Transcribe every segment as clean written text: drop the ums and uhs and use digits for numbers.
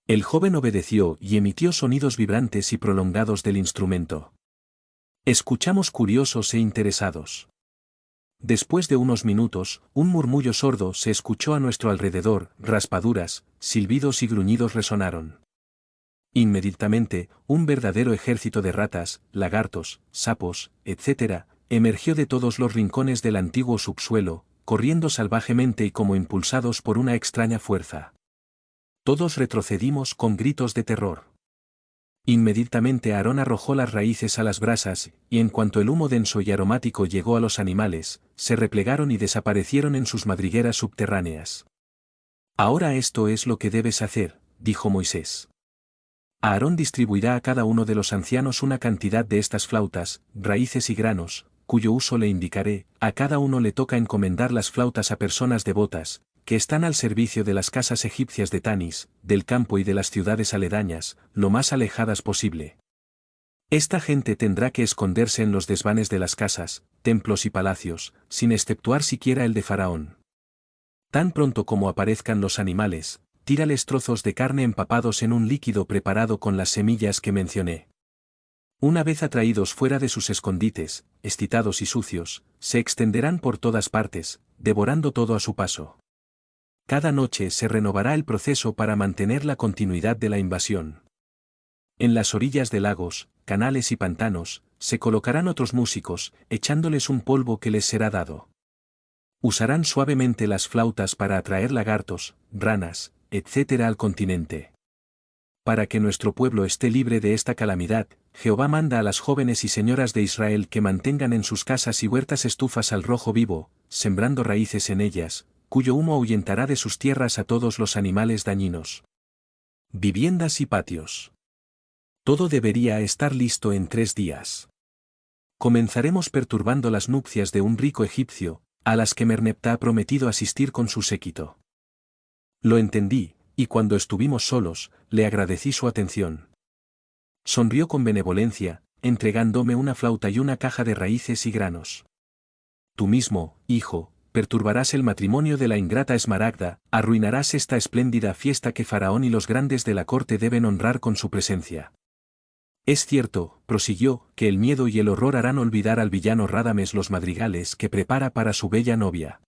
El joven obedeció y emitió sonidos vibrantes y prolongados del instrumento. Escuchamos curiosos e interesados. Después de unos minutos, un murmullo sordo se escuchó a nuestro alrededor, raspaduras, silbidos y gruñidos resonaron. Inmediatamente, un verdadero ejército de ratas, lagartos, sapos, etc., emergió de todos los rincones del antiguo subsuelo, corriendo salvajemente y como impulsados por una extraña fuerza. Todos retrocedimos con gritos de terror. Inmediatamente Aarón arrojó las raíces a las brasas, y en cuanto el humo denso y aromático llegó a los animales, se replegaron y desaparecieron en sus madrigueras subterráneas. Ahora esto es lo que debes hacer, dijo Moisés. Aarón distribuirá a cada uno de los ancianos una cantidad de estas flautas, raíces y granos, cuyo uso le indicaré. A cada uno le toca encomendar las flautas a personas devotas, que están al servicio de las casas egipcias de Tanis, del campo y de las ciudades aledañas, lo más alejadas posible. Esta gente tendrá que esconderse en los desvanes de las casas, templos y palacios, sin exceptuar siquiera el de Faraón. Tan pronto como aparezcan los animales, tírales trozos de carne empapados en un líquido preparado con las semillas que mencioné. Una vez atraídos fuera de sus escondites, excitados y sucios, se extenderán por todas partes, devorando todo a su paso. Cada noche se renovará el proceso para mantener la continuidad de la invasión. En las orillas de lagos, canales y pantanos, se colocarán otros músicos, echándoles un polvo que les será dado. Usarán suavemente las flautas para atraer lagartos, ranas, etc. al continente. Para que nuestro pueblo esté libre de esta calamidad, Jehová manda a las jóvenes y señoras de Israel que mantengan en sus casas y huertas estufas al rojo vivo, sembrando raíces en ellas, cuyo humo ahuyentará de sus tierras a todos los animales dañinos. Viviendas y patios. Todo debería estar listo en 3 días. Comenzaremos perturbando las nupcias de un rico egipcio, a las que Merneptah ha prometido asistir con su séquito. Lo entendí, y cuando estuvimos solos, le agradecí su atención. Sonrió con benevolencia, entregándome una flauta y una caja de raíces y granos. Tú mismo, hijo, perturbarás el matrimonio de la ingrata Esmaragda, arruinarás esta espléndida fiesta que Faraón y los grandes de la corte deben honrar con su presencia. Es cierto, prosiguió, que el miedo y el horror harán olvidar al villano Radames los madrigales que prepara para su bella novia.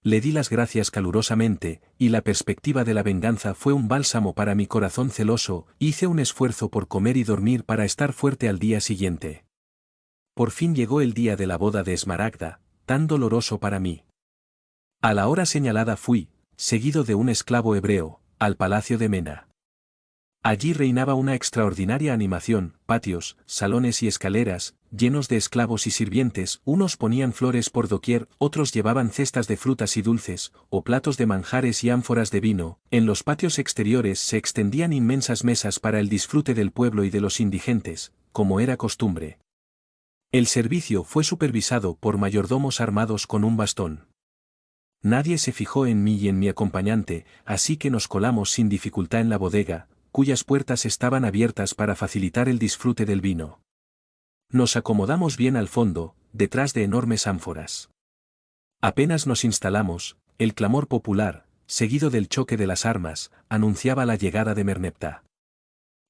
Le di las gracias calurosamente, y la perspectiva de la venganza fue un bálsamo para mi corazón celoso. Hice un esfuerzo por comer y dormir para estar fuerte al día siguiente. Por fin llegó el día de la boda de Esmaragda, tan doloroso para mí. A la hora señalada fui, seguido de un esclavo hebreo, al palacio de Mena. Allí reinaba una extraordinaria animación, patios, salones y escaleras, llenos de esclavos y sirvientes, unos ponían flores por doquier, otros llevaban cestas de frutas y dulces, o platos de manjares y ánforas de vino. En los patios exteriores se extendían inmensas mesas para el disfrute del pueblo y de los indigentes, como era costumbre. El servicio fue supervisado por mayordomos armados con un bastón. Nadie se fijó en mí y en mi acompañante, así que nos colamos sin dificultad en la bodega, cuyas puertas estaban abiertas para facilitar el disfrute del vino. Nos acomodamos bien al fondo, detrás de enormes ánforas. Apenas nos instalamos, el clamor popular, seguido del choque de las armas, anunciaba la llegada de Merneptah.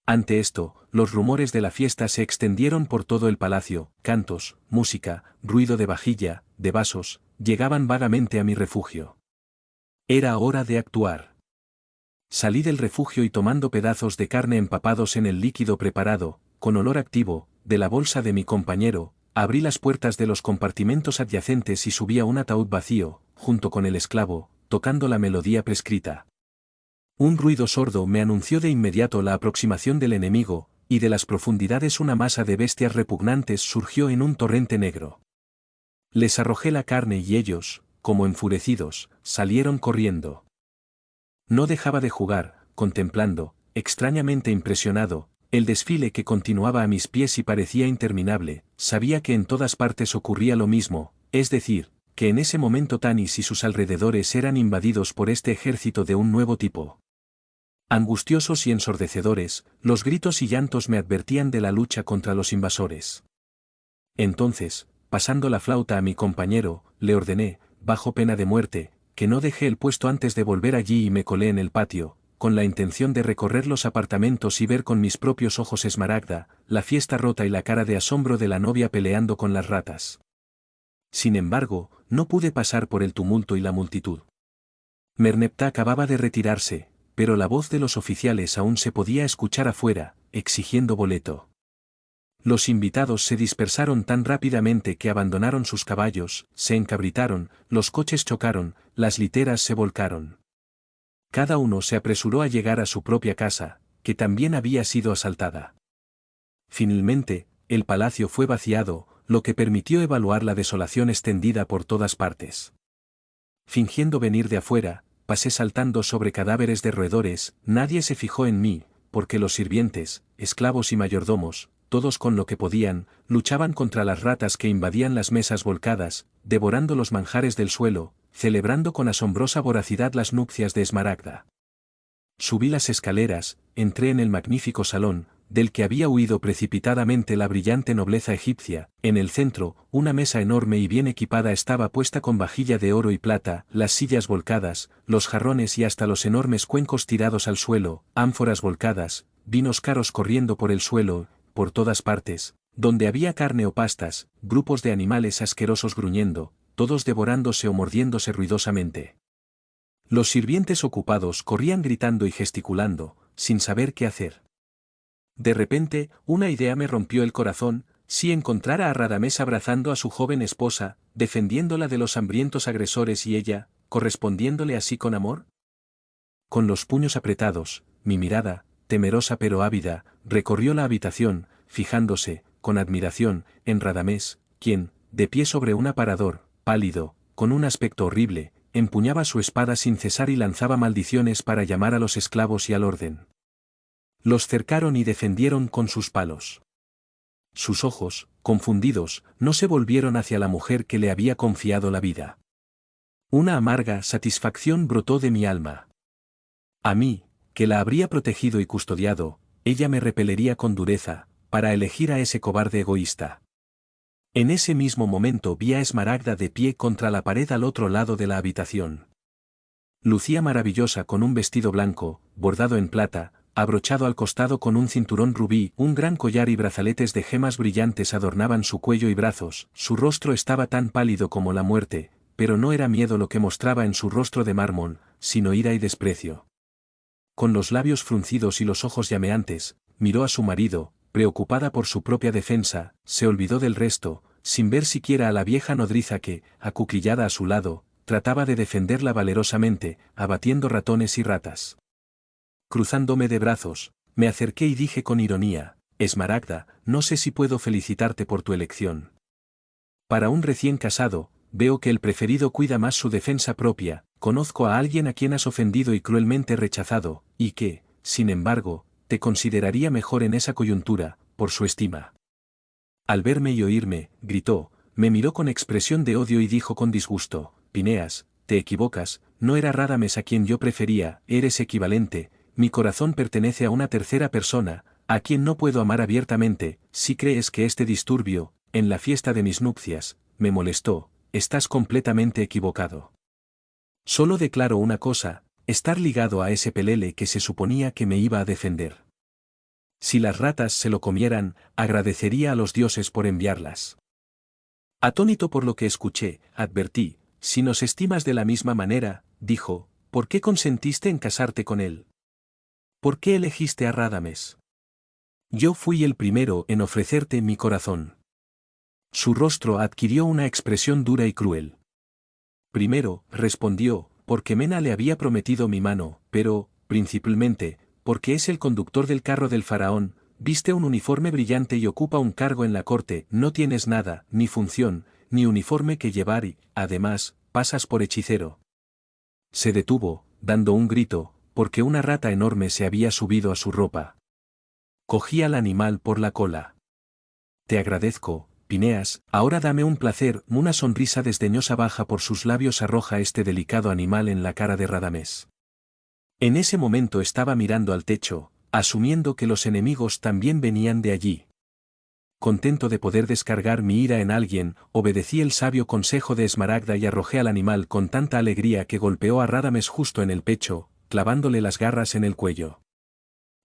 Ante esto, los rumores de la fiesta se extendieron por todo el palacio, cantos, música, ruido de vajilla, de vasos, llegaban vagamente a mi refugio. Era hora de actuar. Salí del refugio y tomando pedazos de carne empapados en el líquido preparado, con olor activo, de la bolsa de mi compañero, abrí las puertas de los compartimentos adyacentes y subí a un ataúd vacío, junto con el esclavo, tocando la melodía prescrita. Un ruido sordo me anunció de inmediato la aproximación del enemigo, y de las profundidades una masa de bestias repugnantes surgió en un torrente negro. Les arrojé la carne y ellos, como enfurecidos, salieron corriendo. No dejaba de jugar, contemplando, extrañamente impresionado, el desfile que continuaba a mis pies y parecía interminable. Sabía que en todas partes ocurría lo mismo, es decir, que en ese momento Tanis y sus alrededores eran invadidos por este ejército de un nuevo tipo. Angustiosos y ensordecedores, los gritos y llantos me advertían de la lucha contra los invasores. Entonces, pasando la flauta a mi compañero, le ordené, bajo pena de muerte, que no dejé el puesto antes de volver allí y me colé en el patio, con la intención de recorrer los apartamentos y ver con mis propios ojos Esmaragda, la fiesta rota y la cara de asombro de la novia peleando con las ratas. Sin embargo, no pude pasar por el tumulto y la multitud. Merneptah acababa de retirarse, pero la voz de los oficiales aún se podía escuchar afuera, exigiendo boleto. Los invitados se dispersaron tan rápidamente que abandonaron sus caballos, se encabritaron, los coches chocaron, las literas se volcaron. Cada uno se apresuró a llegar a su propia casa, que también había sido asaltada. Finalmente, el palacio fue vaciado, lo que permitió evaluar la desolación extendida por todas partes. Fingiendo venir de afuera, pasé saltando sobre cadáveres de roedores, nadie se fijó en mí, porque los sirvientes, esclavos y mayordomos, todos con lo que podían, luchaban contra las ratas que invadían las mesas volcadas, devorando los manjares del suelo, celebrando con asombrosa voracidad las nupcias de Esmaragda. Subí las escaleras, entré en el magnífico salón, del que había huido precipitadamente la brillante nobleza egipcia. En el centro, una mesa enorme y bien equipada estaba puesta con vajilla de oro y plata, las sillas volcadas, los jarrones y hasta los enormes cuencos tirados al suelo, ánforas volcadas, vinos caros corriendo por el suelo, por todas partes, donde había carne o pastas, grupos de animales asquerosos gruñendo, todos devorándose o mordiéndose ruidosamente. Los sirvientes ocupados corrían gritando y gesticulando, sin saber qué hacer. De repente, una idea me rompió el corazón: si encontrara a Radames abrazando a su joven esposa, defendiéndola de los hambrientos agresores y ella, correspondiéndole así con amor. Con los puños apretados, mi mirada, temerosa pero ávida, recorrió la habitación, fijándose, con admiración, en Radames, quien, de pie sobre un aparador, pálido, con un aspecto horrible, empuñaba su espada sin cesar y lanzaba maldiciones para llamar a los esclavos y al orden. Los cercaron y defendieron con sus palos. Sus ojos, confundidos, no se volvieron hacia la mujer que le había confiado la vida. Una amarga satisfacción brotó de mi alma. A mí, que la habría protegido y custodiado, ella me repelería con dureza, para elegir a ese cobarde egoísta. En ese mismo momento vi a Esmaragda de pie contra la pared al otro lado de la habitación. Lucía maravillosa con un vestido blanco, bordado en plata, abrochado al costado con un cinturón rubí, un gran collar y brazaletes de gemas brillantes adornaban su cuello y brazos. Su rostro estaba tan pálido como la muerte, pero no era miedo lo que mostraba en su rostro de mármol, sino ira y desprecio. Con los labios fruncidos y los ojos llameantes, miró a su marido, preocupada por su propia defensa, se olvidó del resto, sin ver siquiera a la vieja nodriza que, acuclillada a su lado, trataba de defenderla valerosamente, abatiendo ratones y ratas. Cruzándome de brazos, me acerqué y dije con ironía: Esmaragda, no sé si puedo felicitarte por tu elección. Para un recién casado, veo que el preferido cuida más su defensa propia. Conozco a alguien a quien has ofendido y cruelmente rechazado, y que, sin embargo, te consideraría mejor en esa coyuntura, por su estima. Al verme y oírme, gritó, me miró con expresión de odio y dijo con disgusto: Pineas, te equivocas, no era Radames a quien yo prefería, eres equivalente. Mi corazón pertenece a una tercera persona, a quien no puedo amar abiertamente. Si crees que este disturbio, en la fiesta de mis nupcias, me molestó, estás completamente equivocado. Solo declaro una cosa: estar ligado a ese pelele que se suponía que me iba a defender. Si las ratas se lo comieran, agradecería a los dioses por enviarlas. Atónito por lo que escuché, advertí: si nos estimas de la misma manera, dijo, ¿por qué consentiste en casarte con él? ¿Por qué elegiste a Radames? Yo fui el primero en ofrecerte mi corazón. Su rostro adquirió una expresión dura y cruel. Primero, respondió, porque Mena le había prometido mi mano, pero, principalmente, porque es el conductor del carro del faraón, viste un uniforme brillante y ocupa un cargo en la corte. No tienes nada, ni función, ni uniforme que llevar y, además, pasas por hechicero. Se detuvo, dando un grito, porque una rata enorme se había subido a su ropa. Cogí al animal por la cola. Te agradezco, Pineas, ahora dame un placer. Una sonrisa desdeñosa baja por sus labios arroja este delicado animal en la cara de Radames. En ese momento estaba mirando al techo, asumiendo que los enemigos también venían de allí. Contento de poder descargar mi ira en alguien, obedecí el sabio consejo de Esmaragda y arrojé al animal con tanta alegría que golpeó a Radames justo en el pecho. clavándole las garras en el cuello.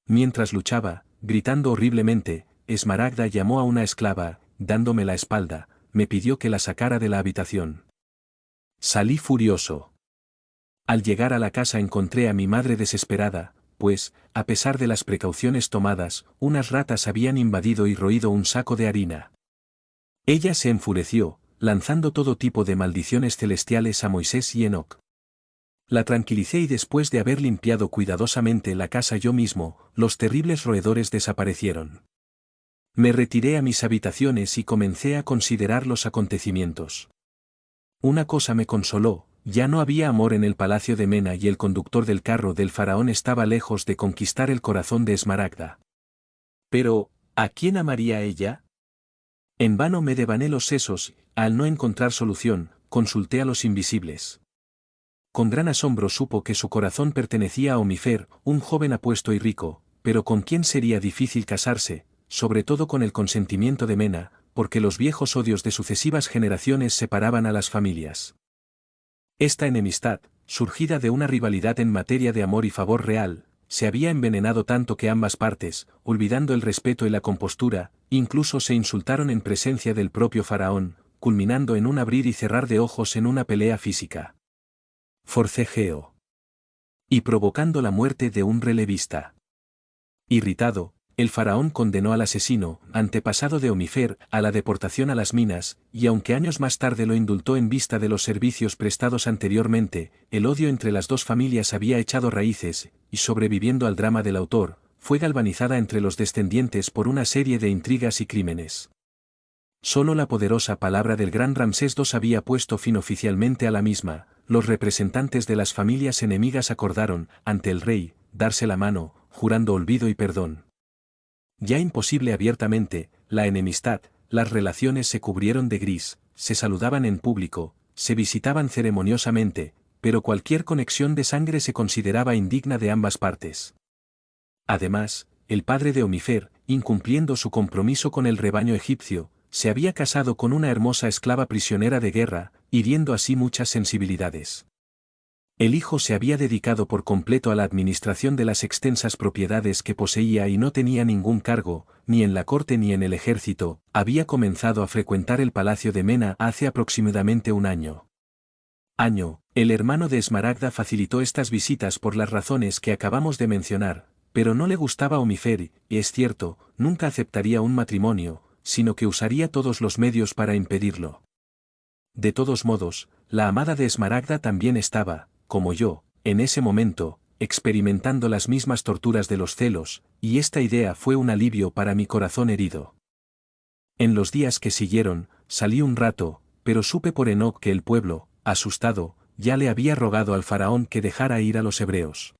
Mientras luchaba, gritando horriblemente, Esmaragda llamó a una esclava, dándome la espalda, me pidió que la sacara de la habitación. Salí furioso. Al llegar a la casa encontré a mi madre desesperada, pues, a pesar de las precauciones tomadas, unas ratas habían invadido y roído un saco de harina. Ella se enfureció, lanzando todo tipo de maldiciones celestiales a Moisés y Enoc. La tranquilicé y después de haber limpiado cuidadosamente la casa yo mismo, los terribles roedores desaparecieron. Me retiré a mis habitaciones y comencé a considerar los acontecimientos. Una cosa me consoló, ya no había amor en el palacio de Mena y el conductor del carro del faraón estaba lejos de conquistar el corazón de Esmaragda. Pero, ¿a quién amaría ella? En vano me devané los sesos, al no encontrar solución, consulté a los invisibles. Con gran asombro supo que su corazón pertenecía a Omifer, un joven apuesto y rico, pero con quien sería difícil casarse, sobre todo con el consentimiento de Mena, porque los viejos odios de sucesivas generaciones separaban a las familias. Esta enemistad, surgida de una rivalidad en materia de amor y favor real, se había envenenado tanto que ambas partes, olvidando el respeto y la compostura, incluso se insultaron en presencia del propio faraón, culminando en un abrir y cerrar de ojos en una pelea física. Forcejeo. Y provocando la muerte de un relevista. Irritado, el faraón condenó al asesino, antepasado de Omifer, a la deportación a las minas, y aunque años más tarde lo indultó en vista de los servicios prestados anteriormente, el odio entre las dos familias había echado raíces, y sobreviviendo al drama del autor, fue galvanizada entre los descendientes por una serie de intrigas y crímenes. Solo la poderosa palabra del gran Ramsés II había puesto fin oficialmente a la misma. Los representantes de las familias enemigas acordaron, ante el rey, darse la mano, jurando olvido y perdón. Ya imposible abiertamente, la enemistad, las relaciones se cubrieron de gris, se saludaban en público, se visitaban ceremoniosamente, pero cualquier conexión de sangre se consideraba indigna de ambas partes. Además, el padre de Omifer, incumpliendo su compromiso con el rebaño egipcio, se había casado con una hermosa esclava prisionera de guerra, hiriendo así muchas sensibilidades. El hijo se había dedicado por completo a la administración de las extensas propiedades que poseía y no tenía ningún cargo, ni en la corte ni en el ejército, había comenzado a frecuentar el palacio de Mena hace aproximadamente un año. El hermano de Esmaragda facilitó estas visitas por las razones que acabamos de mencionar, pero no le gustaba Omifer y, es cierto, nunca aceptaría un matrimonio, sino que usaría todos los medios para impedirlo. De todos modos, la amada de Esmaragda también estaba, como yo, en ese momento, experimentando las mismas torturas de los celos, y esta idea fue un alivio para mi corazón herido. En los días que siguieron, salí un rato, pero supe por Enoc que el pueblo, asustado, ya le había rogado al faraón que dejara ir a los hebreos.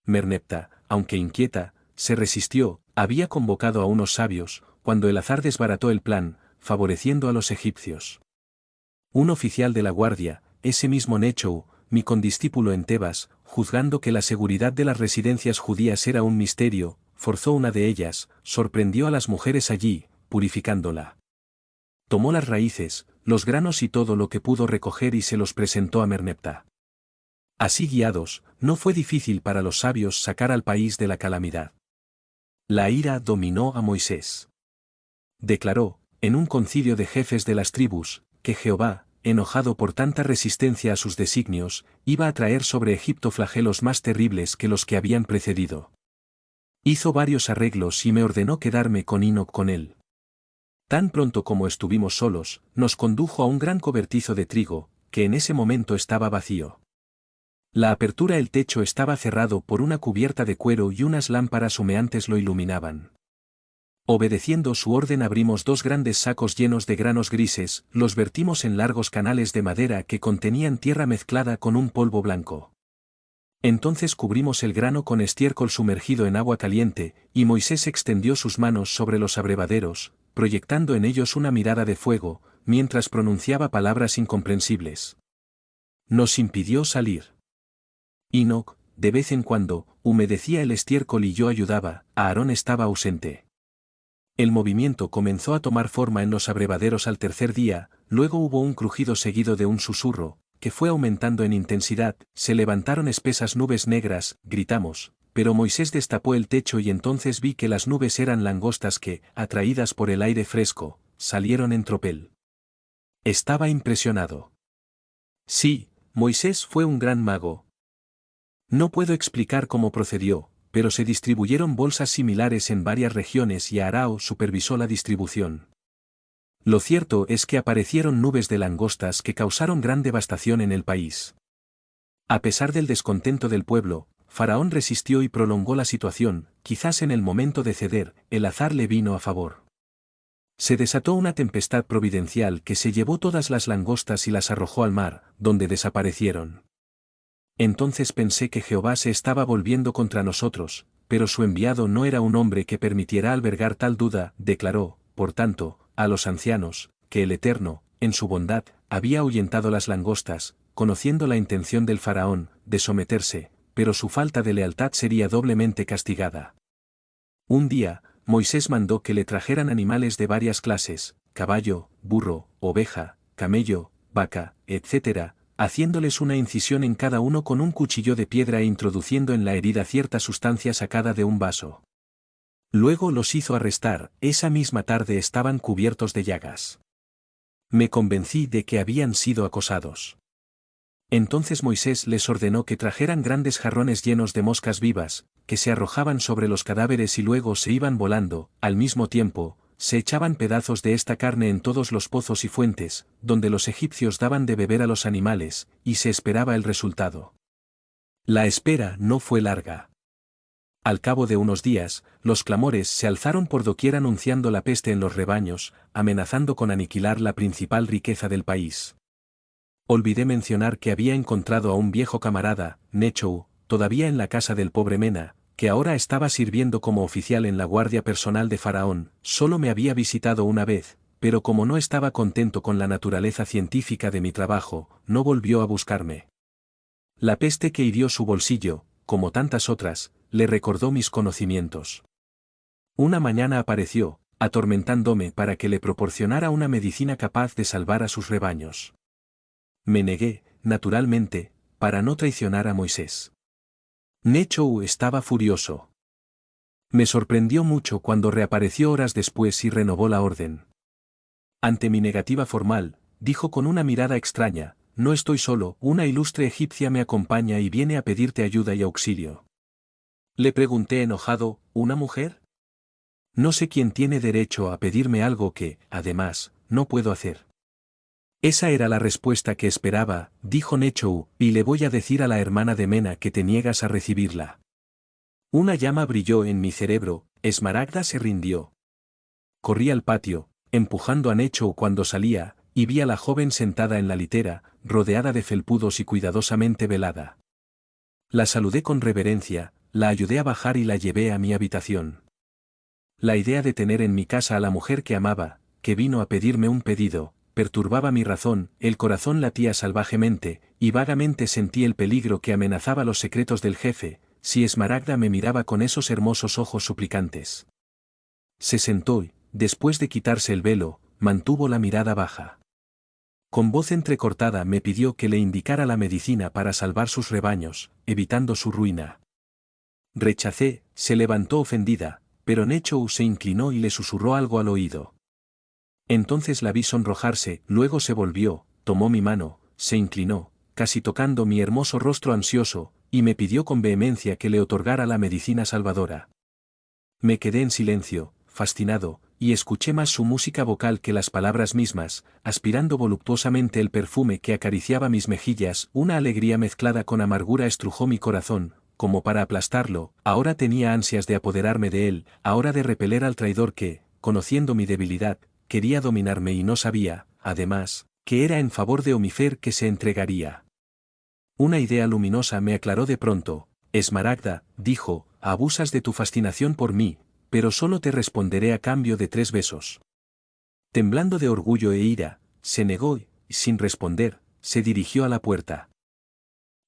Merneptah, aunque inquieta, se resistió, había convocado a unos sabios, cuando el azar desbarató el plan, favoreciendo a los egipcios. Un oficial de la guardia, ese mismo Nechou, mi condiscípulo en Tebas, juzgando que la seguridad de las residencias judías era un misterio, forzó una de ellas, sorprendió a las mujeres allí, purificándola. Tomó las raíces, los granos y todo lo que pudo recoger y se los presentó a Merneptah. Así guiados, no fue difícil para los sabios sacar al país de la calamidad. La ira dominó a Moisés. Declaró, en un concilio de jefes de las tribus, que Jehová, enojado por tanta resistencia a sus designios, iba a traer sobre Egipto flagelos más terribles que los que habían precedido. Hizo varios arreglos y me ordenó quedarme con Enoc con él. Tan pronto como estuvimos solos, nos condujo a un gran cobertizo de trigo, que en ese momento estaba vacío. La apertura del techo estaba cerrado por una cubierta de cuero y unas lámparas humeantes lo iluminaban. Obedeciendo su orden abrimos dos grandes sacos llenos de granos grises, los vertimos en largos canales de madera que contenían tierra mezclada con un polvo blanco. Entonces cubrimos el grano con estiércol sumergido en agua caliente, y Moisés extendió sus manos sobre los abrevaderos, proyectando en ellos una mirada de fuego, mientras pronunciaba palabras incomprensibles. Nos impidió salir. Enoc, de vez en cuando, humedecía el estiércol y yo ayudaba, Aarón estaba ausente. El movimiento comenzó a tomar forma en los abrevaderos al tercer día, luego hubo un crujido seguido de un susurro, que fue aumentando en intensidad, se levantaron espesas nubes negras, gritamos, pero Moisés destapó el techo y entonces vi que las nubes eran langostas que, atraídas por el aire fresco, salieron en tropel. Estaba impresionado. Sí, Moisés fue un gran mago. No puedo explicar cómo procedió, pero se distribuyeron bolsas similares en varias regiones y Aarón supervisó la distribución. Lo cierto es que aparecieron nubes de langostas que causaron gran devastación en el país. A pesar del descontento del pueblo, Faraón resistió y prolongó la situación, quizás en el momento de ceder, el azar le vino a favor. Se desató una tempestad providencial que se llevó todas las langostas y las arrojó al mar, donde desaparecieron. Entonces pensé que Jehová se estaba volviendo contra nosotros, pero su enviado no era un hombre que permitiera albergar tal duda, declaró, por tanto, a los ancianos, que el Eterno, en su bondad, había ahuyentado las langostas, conociendo la intención del faraón, de someterse, pero su falta de lealtad sería doblemente castigada. Un día, Moisés mandó que le trajeran animales de varias clases, caballo, burro, oveja, camello, vaca, etc., haciéndoles una incisión en cada uno con un cuchillo de piedra e introduciendo en la herida cierta sustancia sacada de un vaso. Luego los hizo arrestar, esa misma tarde estaban cubiertos de llagas. Me convencí de que habían sido acosados. Entonces Moisés les ordenó que trajeran grandes jarrones llenos de moscas vivas, que se arrojaban sobre los cadáveres y luego se iban volando, al mismo tiempo, se echaban pedazos de esta carne en todos los pozos y fuentes, donde los egipcios daban de beber a los animales, y se esperaba el resultado. La espera no fue larga. Al cabo de unos días, los clamores se alzaron por doquier anunciando la peste en los rebaños, amenazando con aniquilar la principal riqueza del país. Olvidé mencionar que había encontrado a un viejo camarada, Nechou, todavía en la casa del pobre Mena, que ahora estaba sirviendo como oficial en la guardia personal de Faraón. Solo me había visitado una vez, pero como no estaba contento con la naturaleza científica de mi trabajo, no volvió a buscarme. La peste que hirió su bolsillo, como tantas otras, le recordó mis conocimientos. Una mañana apareció, atormentándome para que le proporcionara una medicina capaz de salvar a sus rebaños. Me negué, naturalmente, para no traicionar a Moisés. Nechou estaba furioso. Me sorprendió mucho cuando reapareció horas después y renovó la orden. Ante mi negativa formal, dijo con una mirada extraña, no estoy solo, una ilustre egipcia me acompaña y viene a pedirte ayuda y auxilio. Le pregunté enojado, ¿una mujer? No sé quién tiene derecho a pedirme algo que, además, no puedo hacer. Esa era la respuesta que esperaba, dijo Nechou, y le voy a decir a la hermana de Mena que te niegas a recibirla. Una llama brilló en mi cerebro, Esmaragda se rindió. Corrí al patio, empujando a Nechou cuando salía, y vi a la joven sentada en la litera, rodeada de felpudos y cuidadosamente velada. La saludé con reverencia, la ayudé a bajar y la llevé a mi habitación. La idea de tener en mi casa a la mujer que amaba, que vino a pedirme un pedido, perturbaba mi razón, el corazón latía salvajemente, y vagamente sentí el peligro que amenazaba los secretos del jefe, si Esmaragda me miraba con esos hermosos ojos suplicantes. Se sentó y, después de quitarse el velo, mantuvo la mirada baja. Con voz entrecortada me pidió que le indicara la medicina para salvar sus rebaños, evitando su ruina. Rechacé, se levantó ofendida, pero Nechou se inclinó y le susurró algo al oído. Entonces la vi sonrojarse, luego se volvió, tomó mi mano, se inclinó, casi tocando mi hermoso rostro ansioso, y me pidió con vehemencia que le otorgara la medicina salvadora. Me quedé en silencio, fascinado, y escuché más su música vocal que las palabras mismas, aspirando voluptuosamente el perfume que acariciaba mis mejillas. Una alegría mezclada con amargura estrujó mi corazón, como para aplastarlo. Ahora tenía ansias de apoderarme de él, ahora de repeler al traidor que, conociendo mi debilidad, quería dominarme y no sabía, además, que era en favor de Omifer que se entregaría. Una idea luminosa me aclaró de pronto. Esmaragda, dijo, abusas de tu fascinación por mí, pero solo te responderé a cambio de 3 besos. Temblando de orgullo e ira, se negó y, sin responder, se dirigió a la puerta.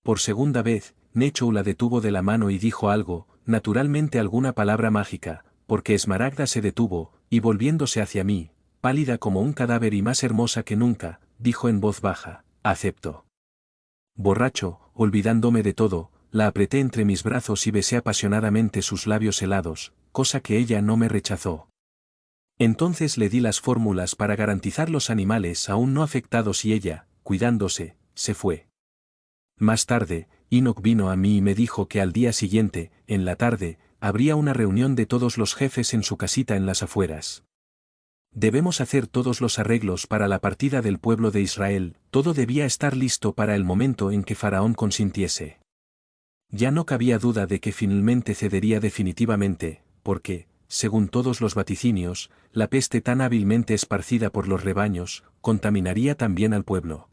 Por segunda vez, Nechou la detuvo de la mano y dijo algo, naturalmente alguna palabra mágica, porque Esmaragda se detuvo, y volviéndose hacia mí, pálida como un cadáver y más hermosa que nunca, dijo en voz baja, acepto. Borracho, olvidándome de todo, la apreté entre mis brazos y besé apasionadamente sus labios helados, cosa que ella no me rechazó. Entonces le di las fórmulas para garantizar los animales aún no afectados y ella, cuidándose, se fue. Más tarde, Enoch vino a mí y me dijo que al día siguiente, en la tarde, habría una reunión de todos los jefes en su casita en las afueras. Debemos hacer todos los arreglos para la partida del pueblo de Israel, todo debía estar listo para el momento en que Faraón consintiese. Ya no cabía duda de que finalmente cedería definitivamente, porque, según todos los vaticinios, la peste tan hábilmente esparcida por los rebaños, contaminaría también al pueblo.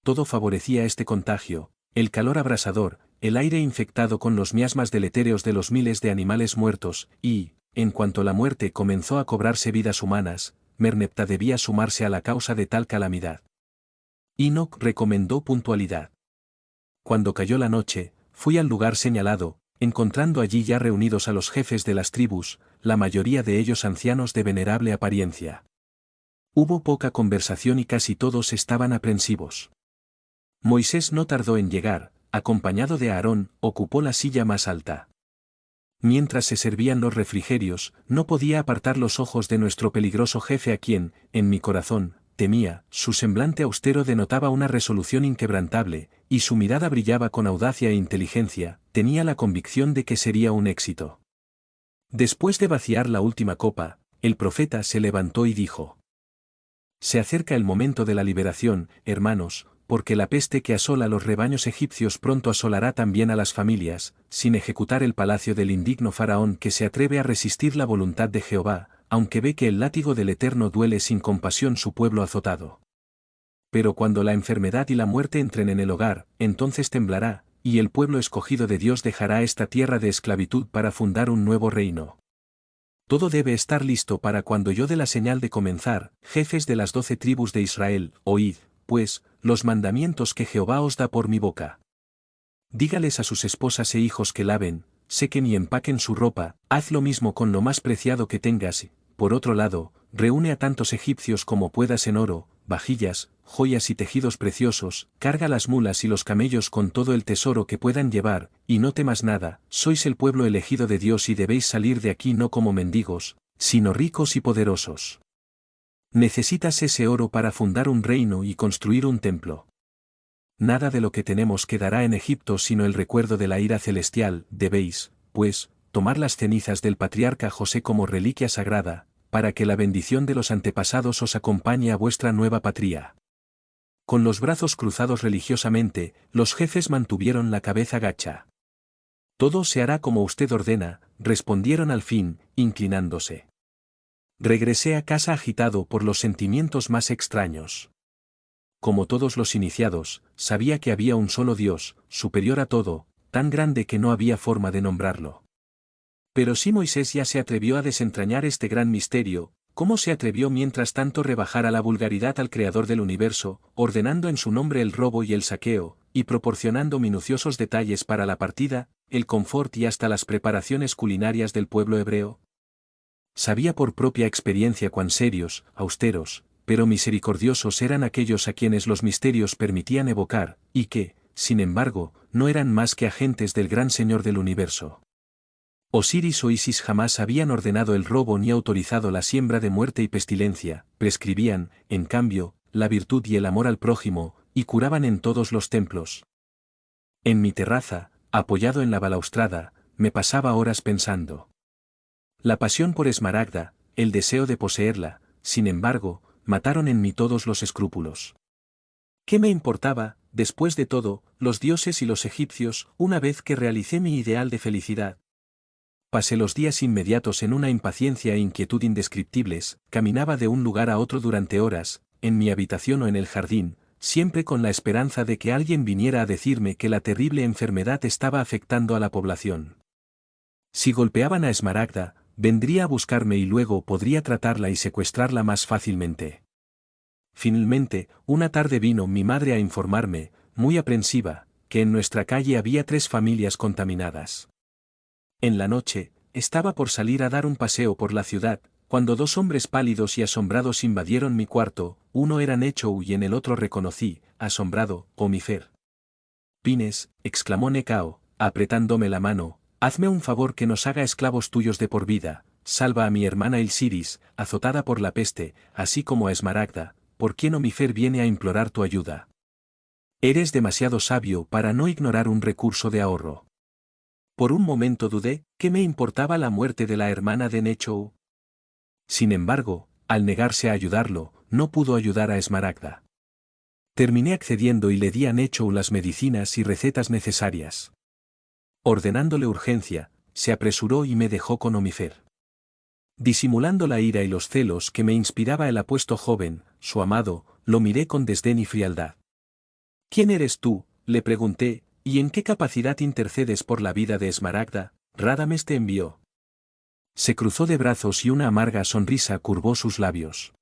Todo favorecía este contagio, el calor abrasador, el aire infectado con los miasmas deletéreos de los miles de animales muertos, y, en cuanto la muerte comenzó a cobrarse vidas humanas, Merneptah debía sumarse a la causa de tal calamidad. Enoch recomendó puntualidad. Cuando cayó la noche, fui al lugar señalado, encontrando allí ya reunidos a los jefes de las tribus, la mayoría de ellos ancianos de venerable apariencia. Hubo poca conversación y casi todos estaban aprensivos. Moisés no tardó en llegar, acompañado de Aarón, ocupó la silla más alta. Mientras se servían los refrigerios, no podía apartar los ojos de nuestro peligroso jefe a quien, en mi corazón, temía, su semblante austero denotaba una resolución inquebrantable, y su mirada brillaba con audacia e inteligencia, tenía la convicción de que sería un éxito. Después de vaciar la última copa, el profeta se levantó y dijo: Se acerca el momento de la liberación, hermanos, porque la peste que asola los rebaños egipcios pronto asolará también a las familias, sin ejecutar el palacio del indigno faraón que se atreve a resistir la voluntad de Jehová, aunque ve que el látigo del Eterno duele sin compasión su pueblo azotado. Pero cuando la enfermedad y la muerte entren en el hogar, entonces temblará, y el pueblo escogido de Dios dejará esta tierra de esclavitud para fundar un nuevo reino. Todo debe estar listo para cuando yo dé la señal de comenzar, jefes de las 12 tribus de Israel, oíd, pues, los mandamientos que Jehová os da por mi boca. Dígales a sus esposas e hijos que laven, sequen y empaquen su ropa, haz lo mismo con lo más preciado que tengas, por otro lado, reúne a tantos egipcios como puedas en oro, vajillas, joyas y tejidos preciosos, carga las mulas y los camellos con todo el tesoro que puedan llevar, y no temas nada, sois el pueblo elegido de Dios y debéis salir de aquí no como mendigos, sino ricos y poderosos. Necesitas ese oro para fundar un reino y construir un templo. Nada de lo que tenemos quedará en Egipto sino el recuerdo de la ira celestial, debéis, pues, tomar las cenizas del patriarca José como reliquia sagrada, para que la bendición de los antepasados os acompañe a vuestra nueva patria. Con los brazos cruzados religiosamente, los jefes mantuvieron la cabeza gacha. Todo se hará como usted ordena, respondieron al fin, inclinándose. Regresé a casa agitado por los sentimientos más extraños. Como todos los iniciados, sabía que había un solo Dios, superior a todo, tan grande que no había forma de nombrarlo. Pero si Moisés ya se atrevió a desentrañar este gran misterio, ¿cómo se atrevió mientras tanto rebajar a la vulgaridad al Creador del universo, ordenando en su nombre el robo y el saqueo, y proporcionando minuciosos detalles para la partida, el confort y hasta las preparaciones culinarias del pueblo hebreo? Sabía por propia experiencia cuán serios, austeros, pero misericordiosos eran aquellos a quienes los misterios permitían evocar, y que, sin embargo, no eran más que agentes del gran Señor del universo. Osiris o Isis jamás habían ordenado el robo ni autorizado la siembra de muerte y pestilencia, prescribían, en cambio, la virtud y el amor al prójimo, y curaban en todos los templos. En mi terraza, apoyado en la balaustrada, me pasaba horas pensando. La pasión por Esmaragda, el deseo de poseerla, sin embargo, mataron en mí todos los escrúpulos. ¿Qué me importaba, después de todo, los dioses y los egipcios, una vez que realicé mi ideal de felicidad? Pasé los días inmediatos en una impaciencia e inquietud indescriptibles, caminaba de un lugar a otro durante horas, en mi habitación o en el jardín, siempre con la esperanza de que alguien viniera a decirme que la terrible enfermedad estaba afectando a la población. Si golpeaban a Esmaragda, vendría a buscarme y luego podría tratarla y secuestrarla más fácilmente. Finalmente, una tarde vino mi madre a informarme, muy aprensiva, que en nuestra calle había 3 familias contaminadas. En la noche, estaba por salir a dar un paseo por la ciudad, cuando 2 hombres pálidos y asombrados invadieron mi cuarto, uno era Nechou y en el otro reconocí, asombrado, Pomifer. Pines, exclamó Nekao, apretándome la mano, hazme un favor que nos haga esclavos tuyos de por vida, salva a mi hermana Ilsiris, azotada por la peste, así como a Esmaragda, por quien Omifer viene a implorar tu ayuda. Eres demasiado sabio para no ignorar un recurso de ahorro. Por un momento dudé, ¿qué me importaba la muerte de la hermana de Nechou? Sin embargo, al negarse a ayudarlo, no pudo ayudar a Esmaragda. Terminé accediendo y le di a Nechou las medicinas y recetas necesarias. Ordenándole urgencia, se apresuró y me dejó con Omifer. Disimulando la ira y los celos que me inspiraba el apuesto joven, su amado, lo miré con desdén y frialdad. ¿Quién eres tú?, le pregunté, ¿y en qué capacidad intercedes por la vida de Esmaragda? Radames te envió. Se cruzó de brazos y una amarga sonrisa curvó sus labios.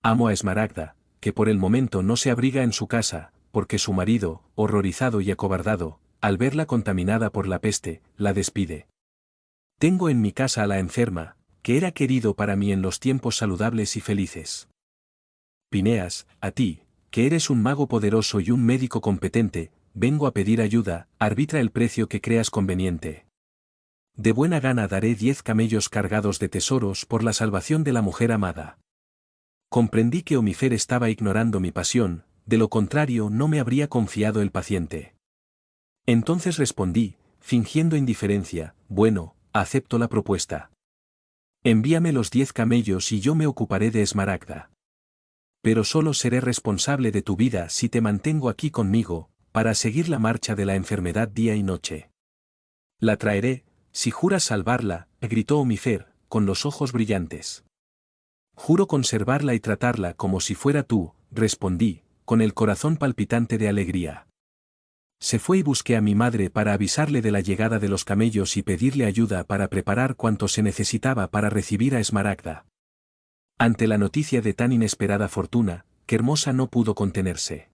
Amo a Esmaragda, que por el momento no se abriga en su casa, porque su marido, horrorizado y acobardado, al verla contaminada por la peste, la despide. Tengo en mi casa a la enferma, que era querido para mí en los tiempos saludables y felices. Pineas, a ti, que eres un mago poderoso y un médico competente, vengo a pedir ayuda, arbitra el precio que creas conveniente. De buena gana daré 10 camellos cargados de tesoros por la salvación de la mujer amada. Comprendí que Omifer estaba ignorando mi pasión, de lo contrario no me habría confiado el paciente. Entonces respondí, fingiendo indiferencia, bueno, acepto la propuesta. Envíame los 10 camellos y yo me ocuparé de Esmaragda. Pero solo seré responsable de tu vida si te mantengo aquí conmigo, para seguir la marcha de la enfermedad día y noche. La traeré, si juras salvarla, gritó Omifer, con los ojos brillantes. Juro conservarla y tratarla como si fuera tú, respondí, con el corazón palpitante de alegría. Se fue y busqué a mi madre para avisarle de la llegada de los camellos y pedirle ayuda para preparar cuanto se necesitaba para recibir a Esmaragda. Ante la noticia de tan inesperada fortuna, Hermosa no pudo contenerse.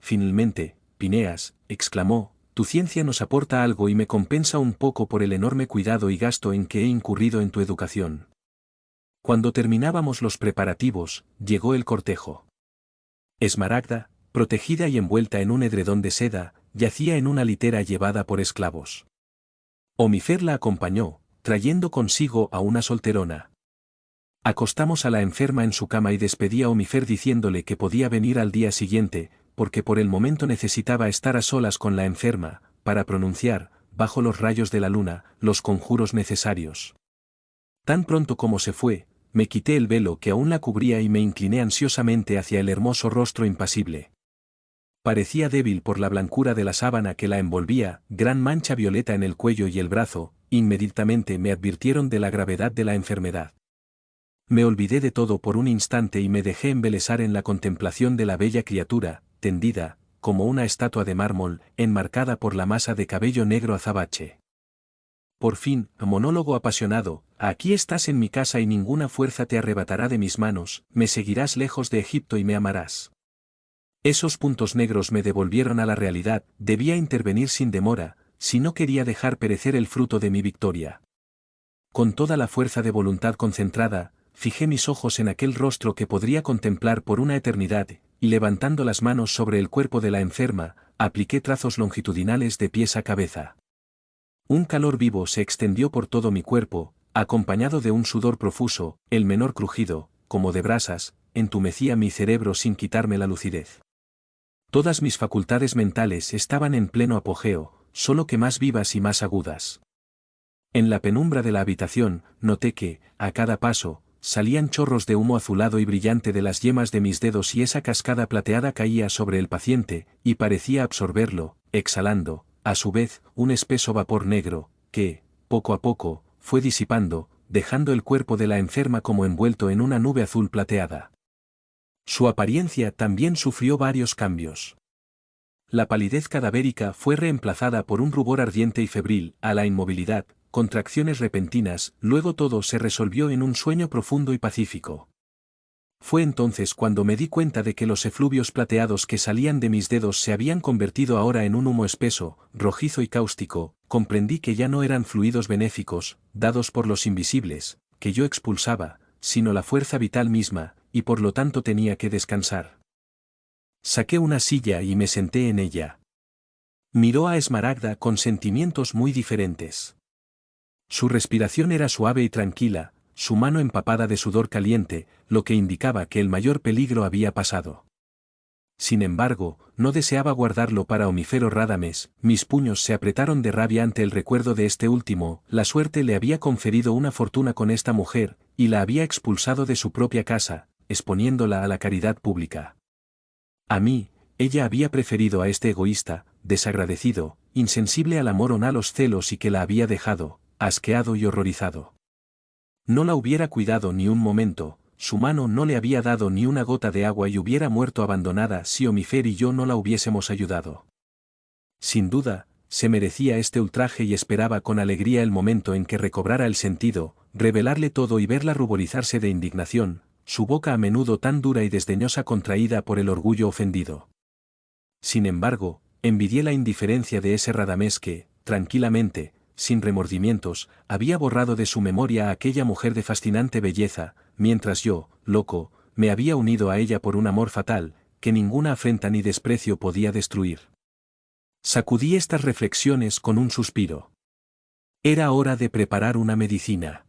Finalmente, Pineas, exclamó, tu ciencia nos aporta algo y me compensa un poco por el enorme cuidado y gasto en que he incurrido en tu educación. Cuando terminábamos los preparativos, llegó el cortejo. Esmaragda, protegida y envuelta en un edredón de seda, yacía en una litera llevada por esclavos. Omifer la acompañó, trayendo consigo a una solterona. Acostamos a la enferma en su cama y despedí a Omifer diciéndole que podía venir al día siguiente, porque por el momento necesitaba estar a solas con la enferma, para pronunciar, bajo los rayos de la luna, los conjuros necesarios. Tan pronto como se fue, me quité el velo que aún la cubría y me incliné ansiosamente hacia el hermoso rostro impasible. Parecía débil por la blancura de la sábana que la envolvía, gran mancha violeta en el cuello y el brazo, inmediatamente me advirtieron de la gravedad de la enfermedad. Me olvidé de todo por un instante y me dejé embelesar en la contemplación de la bella criatura, tendida, como una estatua de mármol, enmarcada por la masa de cabello negro azabache. Por fin, monólogo apasionado, aquí estás en mi casa y ninguna fuerza te arrebatará de mis manos, me seguirás lejos de Egipto y me amarás. Esos puntos negros me devolvieron a la realidad, debía intervenir sin demora, si no quería dejar perecer el fruto de mi victoria. Con toda la fuerza de voluntad concentrada, fijé mis ojos en aquel rostro que podría contemplar por una eternidad, y levantando las manos sobre el cuerpo de la enferma, apliqué trazos longitudinales de pies a cabeza. Un calor vivo se extendió por todo mi cuerpo, acompañado de un sudor profuso, el menor crujido, como de brasas, entumecía mi cerebro sin quitarme la lucidez. Todas mis facultades mentales estaban en pleno apogeo, solo que más vivas y más agudas. En la penumbra de la habitación, noté que, a cada paso, salían chorros de humo azulado y brillante de las yemas de mis dedos y esa cascada plateada caía sobre el paciente, y parecía absorberlo, exhalando, a su vez, un espeso vapor negro, que, poco a poco, fue disipando, dejando el cuerpo de la enferma como envuelto en una nube azul plateada. Su apariencia también sufrió varios cambios. La palidez cadavérica fue reemplazada por un rubor ardiente y febril, a la inmovilidad, contracciones repentinas, luego todo se resolvió en un sueño profundo y pacífico. Fue entonces cuando me di cuenta de que los efluvios plateados que salían de mis dedos se habían convertido ahora en un humo espeso, rojizo y cáustico, comprendí que ya no eran fluidos benéficos, dados por los invisibles, que yo expulsaba, sino la fuerza vital misma, y por lo tanto tenía que descansar. Saqué una silla y me senté en ella. Miró a Esmaragda con sentimientos muy diferentes. Su respiración era suave y tranquila, su mano empapada de sudor caliente, lo que indicaba que el mayor peligro había pasado. Sin embargo, no deseaba guardarlo para Omifero Radames, mis puños se apretaron de rabia ante el recuerdo de este último, la suerte le había conferido una fortuna con esta mujer, y la había expulsado de su propia casa, exponiéndola a la caridad pública. A mí, ella había preferido a este egoísta, desagradecido, insensible al amor o a los celos y que la había dejado, asqueado y horrorizado. No la hubiera cuidado ni un momento, su mano no le había dado ni una gota de agua y hubiera muerto abandonada si Omifer y yo no la hubiésemos ayudado. Sin duda, se merecía este ultraje y esperaba con alegría el momento en que recobrara el sentido, revelarle todo y verla ruborizarse de indignación, su boca a menudo tan dura y desdeñosa contraída por el orgullo ofendido. Sin embargo, envidié la indiferencia de ese Radamés que, tranquilamente, sin remordimientos, había borrado de su memoria a aquella mujer de fascinante belleza, mientras yo, loco, me había unido a ella por un amor fatal, que ninguna afrenta ni desprecio podía destruir. Sacudí estas reflexiones con un suspiro. Era hora de preparar una medicina.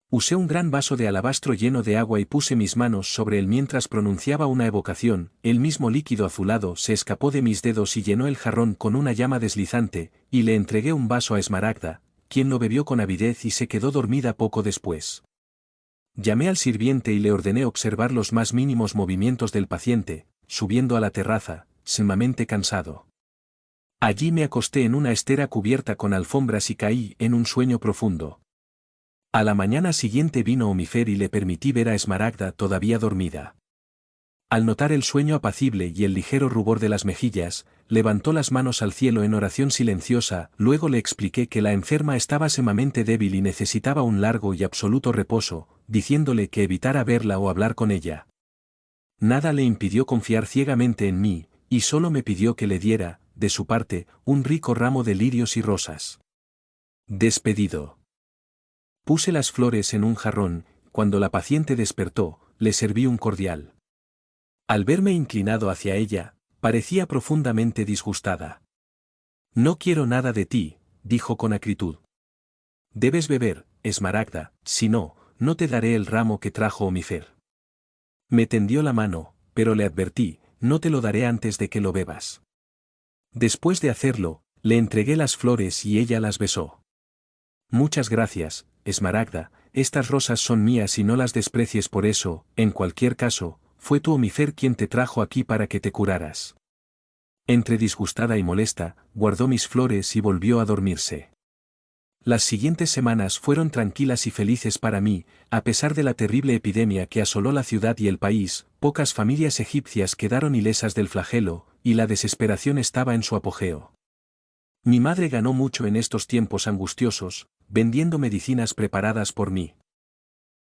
Usé un gran vaso de alabastro lleno de agua y puse mis manos sobre él mientras pronunciaba una evocación, el mismo líquido azulado se escapó de mis dedos y llenó el jarrón con una llama deslizante, y le entregué un vaso a Esmaragda, quien lo bebió con avidez y se quedó dormida poco después. Llamé al sirviente y le ordené observar los más mínimos movimientos del paciente, subiendo a la terraza, sumamente cansado. Allí me acosté en una estera cubierta con alfombras y caí en un sueño profundo. A la mañana siguiente vino Omifer y le permití ver a Esmaragda todavía dormida. Al notar el sueño apacible y el ligero rubor de las mejillas, levantó las manos al cielo en oración silenciosa, luego le expliqué que la enferma estaba sumamente débil y necesitaba un largo y absoluto reposo, diciéndole que evitara verla o hablar con ella. Nada le impidió confiar ciegamente en mí, y solo me pidió que le diera, de su parte, un rico ramo de lirios y rosas. Despedido. Puse las flores en un jarrón, cuando la paciente despertó, le serví un cordial. Al verme inclinado hacia ella, parecía profundamente disgustada. No quiero nada de ti, dijo con acritud. Debes beber, Esmaragda, si no, no te daré el ramo que trajo Omifer. Me tendió la mano, pero le advertí, no te lo daré antes de que lo bebas. Después de hacerlo, le entregué las flores y ella las besó. Muchas gracias, Esmaragda, estas rosas son mías y no las desprecies por eso, en cualquier caso, fue tu Omifer quien te trajo aquí para que te curaras. Entre disgustada y molesta, guardó mis flores y volvió a dormirse. Las siguientes semanas fueron tranquilas y felices para mí, a pesar de la terrible epidemia que asoló la ciudad y el país, pocas familias egipcias quedaron ilesas del flagelo, y la desesperación estaba en su apogeo. Mi madre ganó mucho en estos tiempos angustiosos, vendiendo medicinas preparadas por mí.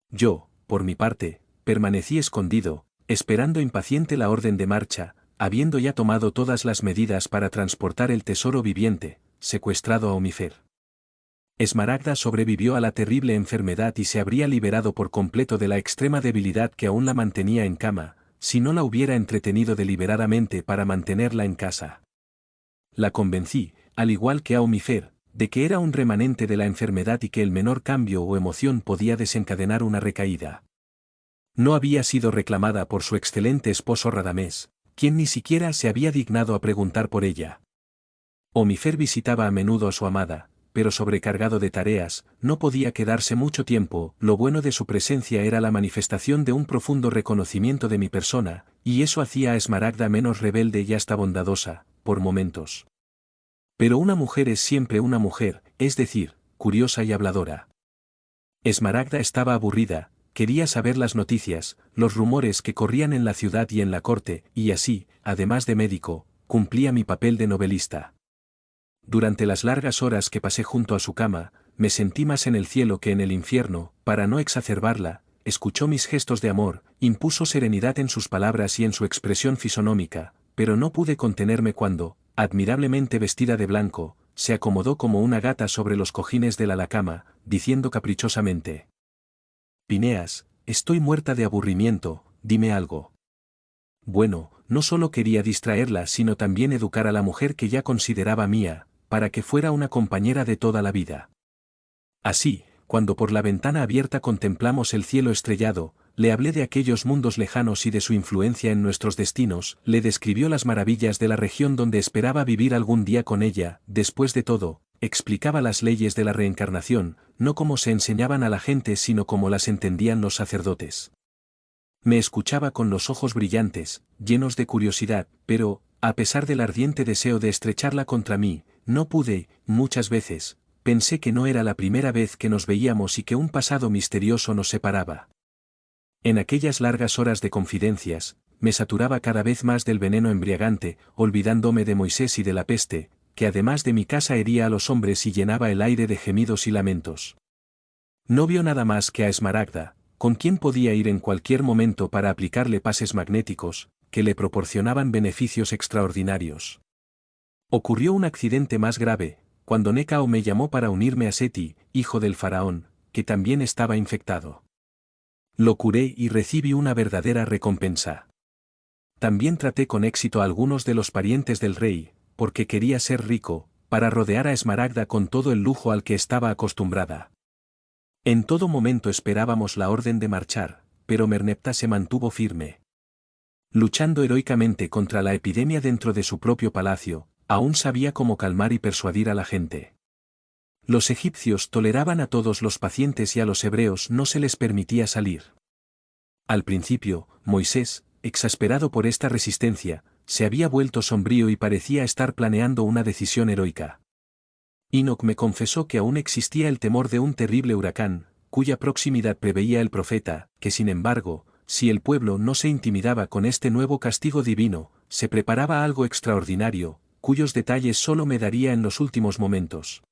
Yo, por mi parte, permanecí escondido, esperando impaciente la orden de marcha, habiendo ya tomado todas las medidas para transportar el tesoro viviente, secuestrado a Omifer. Esmaragda sobrevivió a la terrible enfermedad y se habría liberado por completo de la extrema debilidad que aún la mantenía en cama, si no la hubiera entretenido deliberadamente para mantenerla en casa. La convencí, al igual que a Omifer, de que era un remanente de la enfermedad y que el menor cambio o emoción podía desencadenar una recaída. No había sido reclamada por su excelente esposo Radamés, quien ni siquiera se había dignado a preguntar por ella. Omifer visitaba a menudo a su amada, pero sobrecargado de tareas, no podía quedarse mucho tiempo. Lo bueno de su presencia era la manifestación de un profundo reconocimiento de mi persona, y eso hacía a Esmaragda menos rebelde y hasta bondadosa, por momentos. Pero una mujer es siempre una mujer, es decir, curiosa y habladora. Esmaragda estaba aburrida, quería saber las noticias, los rumores que corrían en la ciudad y en la corte, y así, además de médico, cumplía mi papel de novelista. Durante las largas horas que pasé junto a su cama, me sentí más en el cielo que en el infierno. Para no exacerbarla, escuchó mis gestos de amor, impuso serenidad en sus palabras y en su expresión fisonómica, pero no pude contenerme cuando, admirablemente vestida de blanco, se acomodó como una gata sobre los cojines de la cama, diciendo caprichosamente: Pineas, estoy muerta de aburrimiento, dime algo. Bueno, no solo quería distraerla sino también educar a la mujer que ya consideraba mía, para que fuera una compañera de toda la vida. Así, cuando por la ventana abierta contemplamos el cielo estrellado, le hablé de aquellos mundos lejanos y de su influencia en nuestros destinos, le describió las maravillas de la región donde esperaba vivir algún día con ella, después de todo, explicaba las leyes de la reencarnación, no como se enseñaban a la gente sino como las entendían los sacerdotes. Me escuchaba con los ojos brillantes, llenos de curiosidad, pero, a pesar del ardiente deseo de estrecharla contra mí, no pude, muchas veces, pensé que no era la primera vez que nos veíamos y que un pasado misterioso nos separaba. En aquellas largas horas de confidencias, me saturaba cada vez más del veneno embriagante, olvidándome de Moisés y de la peste, que además de mi casa hería a los hombres y llenaba el aire de gemidos y lamentos. No vio nada más que a Esmaragda, con quien podía ir en cualquier momento para aplicarle pases magnéticos, que le proporcionaban beneficios extraordinarios. Ocurrió un accidente más grave, cuando Necao me llamó para unirme a Seti, hijo del faraón, que también estaba infectado. Lo curé y recibí una verdadera recompensa. También traté con éxito a algunos de los parientes del rey, porque quería ser rico, para rodear a Esmaragda con todo el lujo al que estaba acostumbrada. En todo momento esperábamos la orden de marchar, pero Merneptah se mantuvo firme. Luchando heroicamente contra la epidemia dentro de su propio palacio, aún sabía cómo calmar y persuadir a la gente. Los egipcios toleraban a todos los pacientes y a los hebreos no se les permitía salir. Al principio, Moisés, exasperado por esta resistencia, se había vuelto sombrío y parecía estar planeando una decisión heroica. Enoc me confesó que aún existía el temor de un terrible huracán, cuya proximidad preveía el profeta, que sin embargo, si el pueblo no se intimidaba con este nuevo castigo divino, se preparaba algo extraordinario, cuyos detalles solo me daría en los últimos momentos.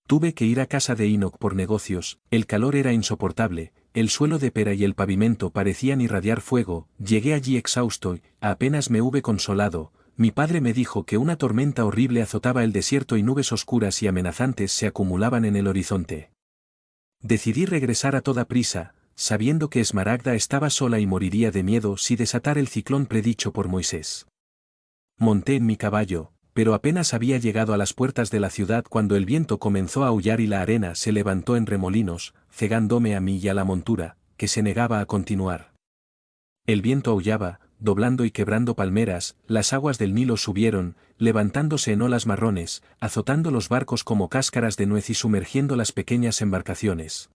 Tuve que ir a casa de Enoc por negocios, el calor era insoportable, el suelo de pera y el pavimento parecían irradiar fuego, llegué allí exhausto y, apenas me hube consolado, mi padre me dijo que una tormenta horrible azotaba el desierto y nubes oscuras y amenazantes se acumulaban en el horizonte. Decidí regresar a toda prisa, sabiendo que Esmaragda estaba sola y moriría de miedo si desatara el ciclón predicho por Moisés. Monté en mi caballo, pero apenas había llegado a las puertas de la ciudad cuando el viento comenzó a aullar y la arena se levantó en remolinos, cegándome a mí y a la montura, que se negaba a continuar. El viento aullaba, doblando y quebrando palmeras, las aguas del Nilo subieron, levantándose en olas marrones, azotando los barcos como cáscaras de nuez y sumergiendo las pequeñas embarcaciones.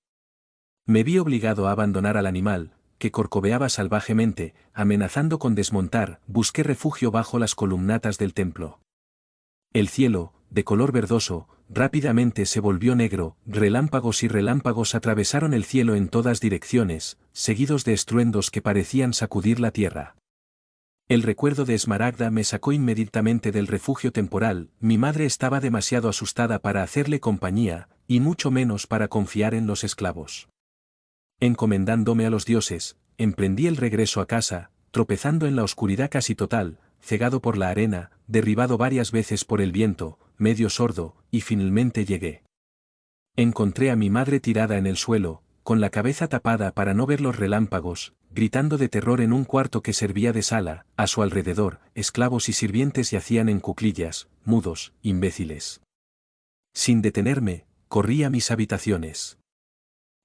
Me vi obligado a abandonar al animal, que corcoveaba salvajemente, amenazando con desmontar, busqué refugio bajo las columnatas del templo. El cielo, de color verdoso, rápidamente se volvió negro, relámpagos y relámpagos atravesaron el cielo en todas direcciones, seguidos de estruendos que parecían sacudir la tierra. El recuerdo de Esmaragda me sacó inmediatamente del refugio temporal, mi madre estaba demasiado asustada para hacerle compañía, y mucho menos para confiar en los esclavos. Encomendándome a los dioses, emprendí el regreso a casa, tropezando en la oscuridad casi total, cegado por la arena, derribado varias veces por el viento, medio sordo, y finalmente llegué. Encontré a mi madre tirada en el suelo, con la cabeza tapada para no ver los relámpagos, gritando de terror en un cuarto que servía de sala, a su alrededor, esclavos y sirvientes yacían en cuclillas, mudos, imbéciles. Sin detenerme, corrí a mis habitaciones.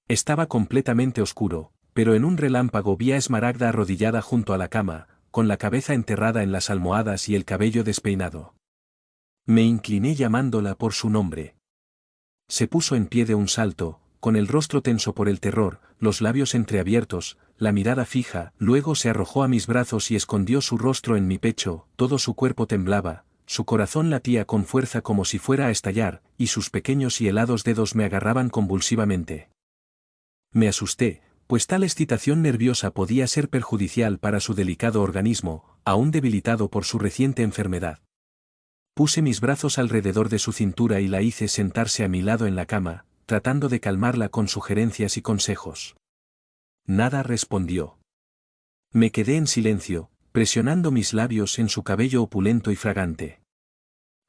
Estaba completamente oscuro, pero en un relámpago vi a Esmaragda arrodillada junto a la cama, con la cabeza enterrada en las almohadas y el cabello despeinado. Me incliné llamándola por su nombre. Se puso en pie de un salto, con el rostro tenso por el terror, los labios entreabiertos, la mirada fija, luego se arrojó a mis brazos y escondió su rostro en mi pecho, todo su cuerpo temblaba, su corazón latía con fuerza como si fuera a estallar, y sus pequeños y helados dedos me agarraban convulsivamente. Me asusté, pues tal excitación nerviosa podía ser perjudicial para su delicado organismo, aún debilitado por su reciente enfermedad. Puse mis brazos alrededor de su cintura y la hice sentarse a mi lado en la cama, tratando de calmarla con sugerencias y consejos. Nada respondió. Me quedé en silencio, presionando mis labios en su cabello opulento y fragante.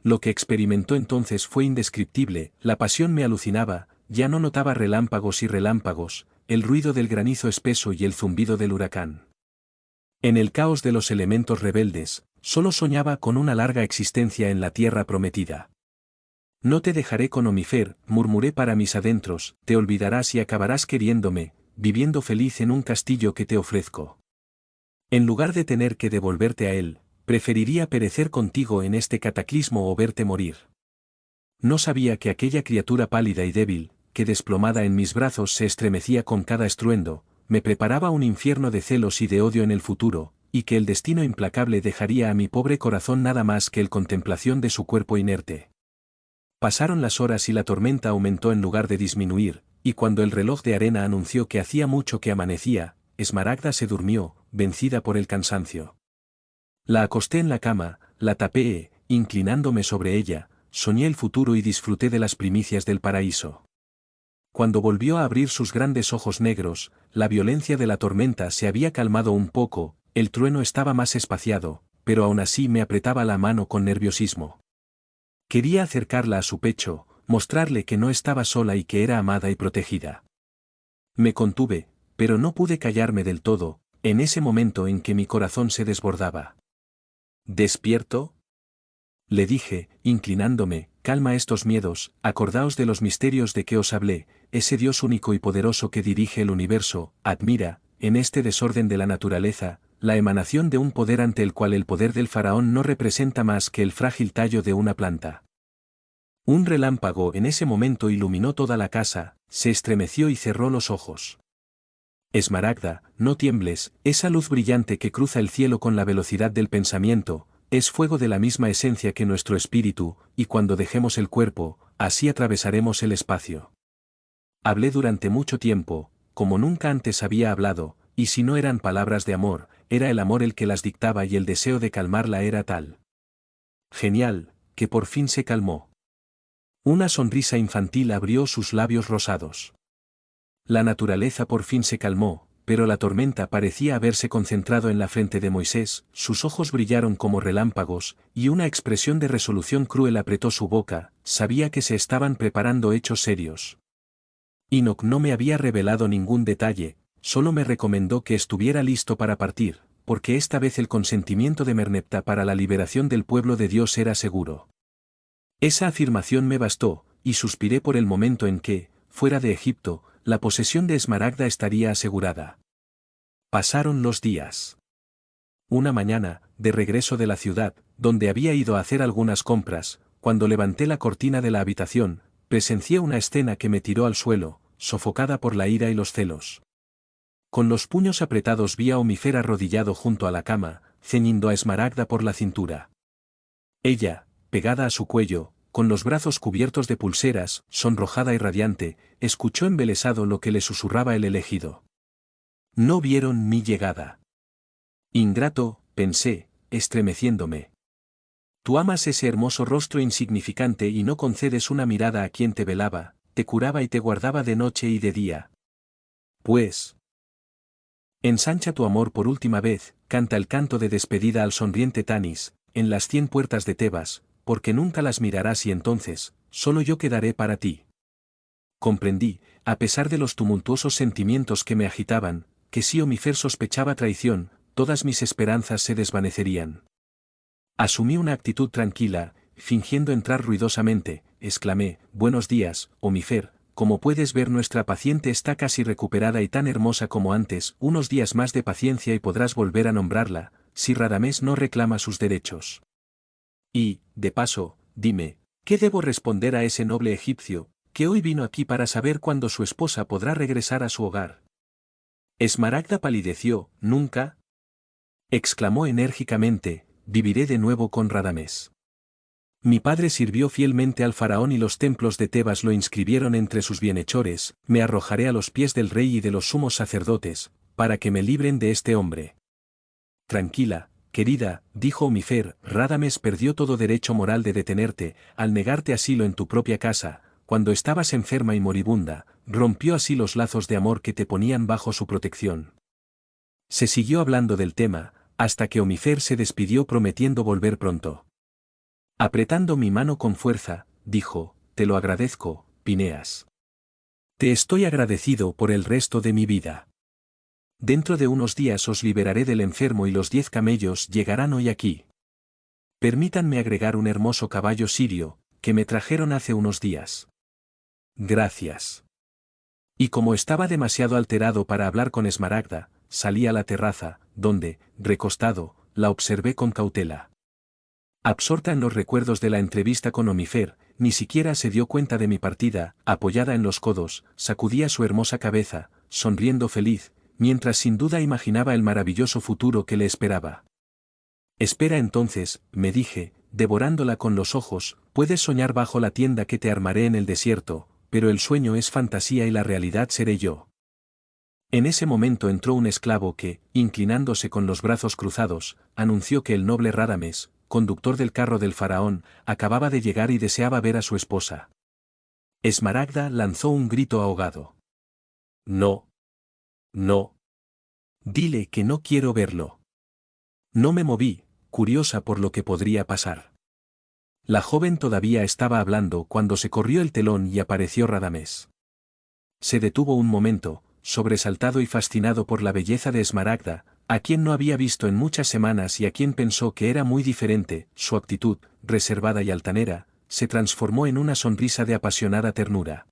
Lo que experimentó entonces fue indescriptible, la pasión me alucinaba, ya no notaba relámpagos y relámpagos, el ruido del granizo espeso y el zumbido del huracán. En el caos de los elementos rebeldes, solo soñaba con una larga existencia en la tierra prometida. No te dejaré con Omifer, murmuré para mis adentros, te olvidarás y acabarás queriéndome, viviendo feliz en un castillo que te ofrezco. En lugar de tener que devolverte a él, preferiría perecer contigo en este cataclismo o verte morir. No sabía que aquella criatura pálida y débil, que desplomada en mis brazos se estremecía con cada estruendo, me preparaba un infierno de celos y de odio en el futuro, y que el destino implacable dejaría a mi pobre corazón nada más que el contemplación de su cuerpo inerte. Pasaron las horas y la tormenta aumentó en lugar de disminuir, y cuando el reloj de arena anunció que hacía mucho que amanecía, Esmaragda se durmió, vencida por el cansancio. La acosté en la cama, la tapé, inclinándome sobre ella, soñé el futuro y disfruté de las primicias del paraíso. Cuando volvió a abrir sus grandes ojos negros, la violencia de la tormenta se había calmado un poco, el trueno estaba más espaciado, pero aún así me apretaba la mano con nerviosismo. Quería acercarla a su pecho, mostrarle que no estaba sola y que era amada y protegida. Me contuve, pero no pude callarme del todo, en ese momento en que mi corazón se desbordaba. ¿Despierto? Le dije, inclinándome, calma estos miedos, acordaos de los misterios de que os hablé, ese Dios único y poderoso que dirige el universo, admira, en este desorden de la naturaleza, la emanación de un poder ante el cual el poder del faraón no representa más que el frágil tallo de una planta. Un relámpago en ese momento iluminó toda la casa, se estremeció y cerró los ojos. Esmaragda, no tiembles, esa luz brillante que cruza el cielo con la velocidad del pensamiento, es fuego de la misma esencia que nuestro espíritu, y cuando dejemos el cuerpo, así atravesaremos el espacio. Hablé durante mucho tiempo, como nunca antes había hablado, y si no eran palabras de amor, era el amor el que las dictaba y el deseo de calmarla era tal. Genial, que por fin se calmó. Una sonrisa infantil abrió sus labios rosados. La naturaleza por fin se calmó, pero la tormenta parecía haberse concentrado en la frente de Moisés, sus ojos brillaron como relámpagos, y una expresión de resolución cruel apretó su boca, sabía que se estaban preparando hechos serios. Enoch no me había revelado ningún detalle, solo me recomendó que estuviera listo para partir, porque esta vez el consentimiento de Merneptah para la liberación del pueblo de Dios era seguro. Esa afirmación me bastó, y suspiré por el momento en que, fuera de Egipto, la posesión de Esmaragda estaría asegurada. Pasaron los días. Una mañana, de regreso de la ciudad, donde había ido a hacer algunas compras, cuando levanté la cortina de la habitación, presencié una escena que me tiró al suelo, sofocada por la ira y los celos. Con los puños apretados vi a Omifer arrodillado junto a la cama, ceñiendo a Esmaragda por la cintura. Ella, pegada a su cuello, con los brazos cubiertos de pulseras, sonrojada y radiante, escuchó embelesado lo que le susurraba el elegido. No vieron mi llegada. Ingrato, pensé, estremeciéndome. Tú amas ese hermoso rostro insignificante y no concedes una mirada a quien te velaba, te curaba y te guardaba de noche y de día. Pues, ensancha tu amor por última vez, canta el canto de despedida al sonriente Tanis, en las 100 puertas de Tebas, porque nunca las mirarás y entonces, solo yo quedaré para ti. Comprendí, a pesar de los tumultuosos sentimientos que me agitaban, que si Omifer sospechaba traición, todas mis esperanzas se desvanecerían. Asumí una actitud tranquila, fingiendo entrar ruidosamente, exclamé, buenos días, Omifer, como puedes ver nuestra paciente está casi recuperada y tan hermosa como antes, unos días más de paciencia y podrás volver a nombrarla, si Radamés no reclama sus derechos. Y, de paso, dime, ¿qué debo responder a ese noble egipcio, que hoy vino aquí para saber cuándo su esposa podrá regresar a su hogar? Esmaragda palideció, ¿nunca? Exclamó enérgicamente, viviré de nuevo con Radamés. Mi padre sirvió fielmente al faraón y los templos de Tebas lo inscribieron entre sus bienhechores, me arrojaré a los pies del rey y de los sumos sacerdotes, para que me libren de este hombre. Tranquila, querida, dijo Omifer, Radamés perdió todo derecho moral de detenerte, al negarte asilo en tu propia casa, cuando estabas enferma y moribunda, rompió así los lazos de amor que te ponían bajo su protección. Se siguió hablando del tema, hasta que Omifer se despidió prometiendo volver pronto. Apretando mi mano con fuerza, dijo, te lo agradezco, Pineas. Te estoy agradecido por el resto de mi vida. Dentro de unos días os liberaré del enfermo y los 10 camellos llegarán hoy aquí. Permítanme agregar un hermoso caballo sirio, que me trajeron hace unos días. Gracias. Y como estaba demasiado alterado para hablar con Esmaragda, salí a la terraza, donde, recostado, la observé con cautela. Absorta en los recuerdos de la entrevista con Omifer, ni siquiera se dio cuenta de mi partida, apoyada en los codos, sacudía su hermosa cabeza, sonriendo feliz, mientras sin duda imaginaba el maravilloso futuro que le esperaba. Espera entonces, me dije, devorándola con los ojos, puedes soñar bajo la tienda que te armaré en el desierto, pero el sueño es fantasía y la realidad seré yo. En ese momento entró un esclavo que, inclinándose con los brazos cruzados, anunció que el noble Radames, conductor del carro del faraón, acababa de llegar y deseaba ver a su esposa. Esmaragda lanzó un grito ahogado. No. No. Dile que no quiero verlo. No me moví, curiosa por lo que podría pasar. La joven todavía estaba hablando cuando se corrió el telón y apareció Radames. Se detuvo un momento, sobresaltado y fascinado por la belleza de Esmaragda, a quien no había visto en muchas semanas y a quien pensó que era muy diferente. Su actitud, reservada y altanera, se transformó en una sonrisa de apasionada ternura.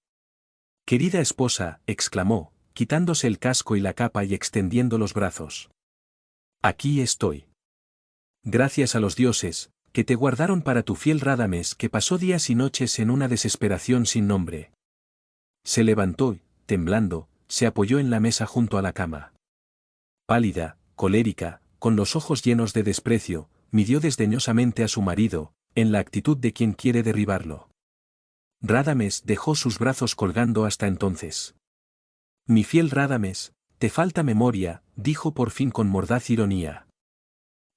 «Querida esposa», exclamó, quitándose el casco y la capa y extendiendo los brazos. «Aquí estoy. Gracias a los dioses, que te guardaron para tu fiel Radames que pasó días y noches en una desesperación sin nombre». Se levantó y, temblando, se apoyó en la mesa junto a la cama. Pálida, colérica, con los ojos llenos de desprecio, midió desdeñosamente a su marido, en la actitud de quien quiere derribarlo. Radames dejó sus brazos colgando hasta entonces. «Mi fiel Radames, te falta memoria», dijo por fin con mordaz ironía.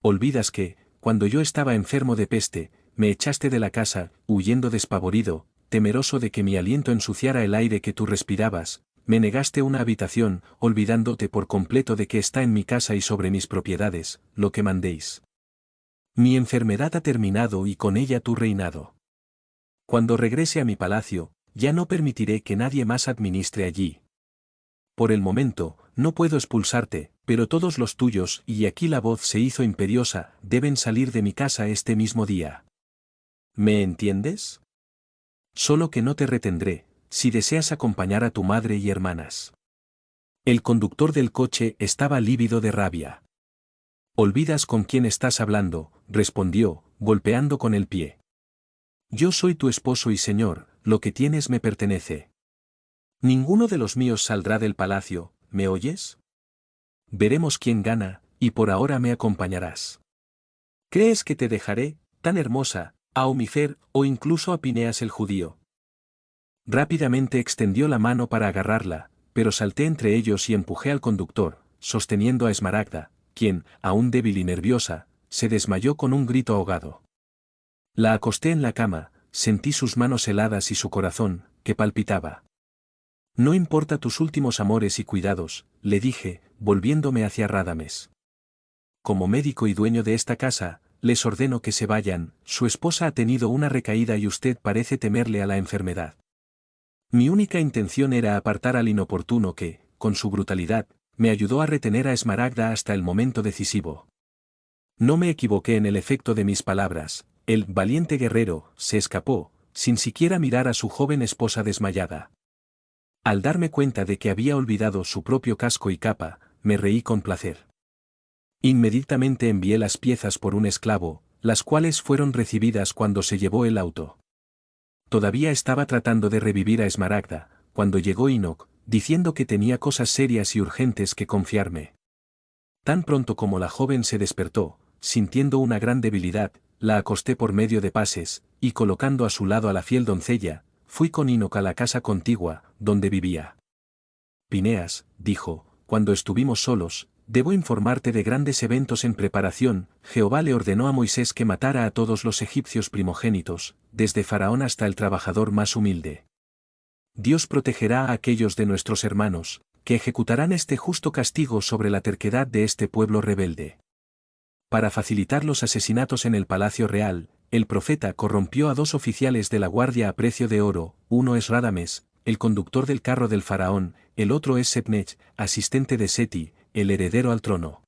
«Olvidas que, cuando yo estaba enfermo de peste, me echaste de la casa, huyendo despavorido, temeroso de que mi aliento ensuciara el aire que tú respirabas, me negaste una habitación, olvidándote por completo de que está en mi casa y sobre mis propiedades, lo que mandéis. Mi enfermedad ha terminado y con ella tu reinado. Cuando regrese a mi palacio, ya no permitiré que nadie más administre allí. Por el momento, no puedo expulsarte, pero todos los tuyos, y aquí la voz se hizo imperiosa, deben salir de mi casa este mismo día. ¿Me entiendes? Solo que no te retendré, si deseas acompañar a tu madre y hermanas». El conductor del coche estaba lívido de rabia. «Olvidas con quién estás hablando», respondió, golpeando con el pie. «Yo soy tu esposo y señor, lo que tienes me pertenece. Ninguno de los míos saldrá del palacio, ¿me oyes? Veremos quién gana, y por ahora me acompañarás. ¿Crees que te dejaré, tan hermosa, a Omifer o incluso a Pineas el judío?» Rápidamente extendió la mano para agarrarla, pero salté entre ellos y empujé al conductor, sosteniendo a Esmaragda, quien, aún débil y nerviosa, se desmayó con un grito ahogado. La acosté en la cama, sentí sus manos heladas y su corazón, que palpitaba. «No importa tus últimos amores y cuidados», le dije, volviéndome hacia Radames. «Como médico y dueño de esta casa, les ordeno que se vayan, su esposa ha tenido una recaída y usted parece temerle a la enfermedad. Mi única intención era apartar al inoportuno que, con su brutalidad, me ayudó a retener a Esmaragda hasta el momento decisivo. No me equivoqué en el efecto de mis palabras, el valiente guerrero se escapó, sin siquiera mirar a su joven esposa desmayada. Al darme cuenta de que había olvidado su propio casco y capa, me reí con placer. Inmediatamente envié las piezas por un esclavo, las cuales fueron recibidas cuando se llevó el auto. Todavía estaba tratando de revivir a Esmaragda, cuando llegó Enoch, diciendo que tenía cosas serias y urgentes que confiarme. Tan pronto como la joven se despertó, sintiendo una gran debilidad, la acosté por medio de pases, y colocando a su lado a la fiel doncella, fui con Enoch a la casa contigua, donde vivía. «Pineas», dijo, cuando estuvimos solos, «debo informarte de grandes eventos en preparación. Jehová le ordenó a Moisés que matara a todos los egipcios primogénitos, desde Faraón hasta el trabajador más humilde. Dios protegerá a aquellos de nuestros hermanos, que ejecutarán este justo castigo sobre la terquedad de este pueblo rebelde». Para facilitar los asesinatos en el palacio real, el profeta corrompió a 2 oficiales de la guardia a precio de oro, uno es Radames, el conductor del carro del faraón, el otro es Sepnech, asistente de Seti, el heredero al trono.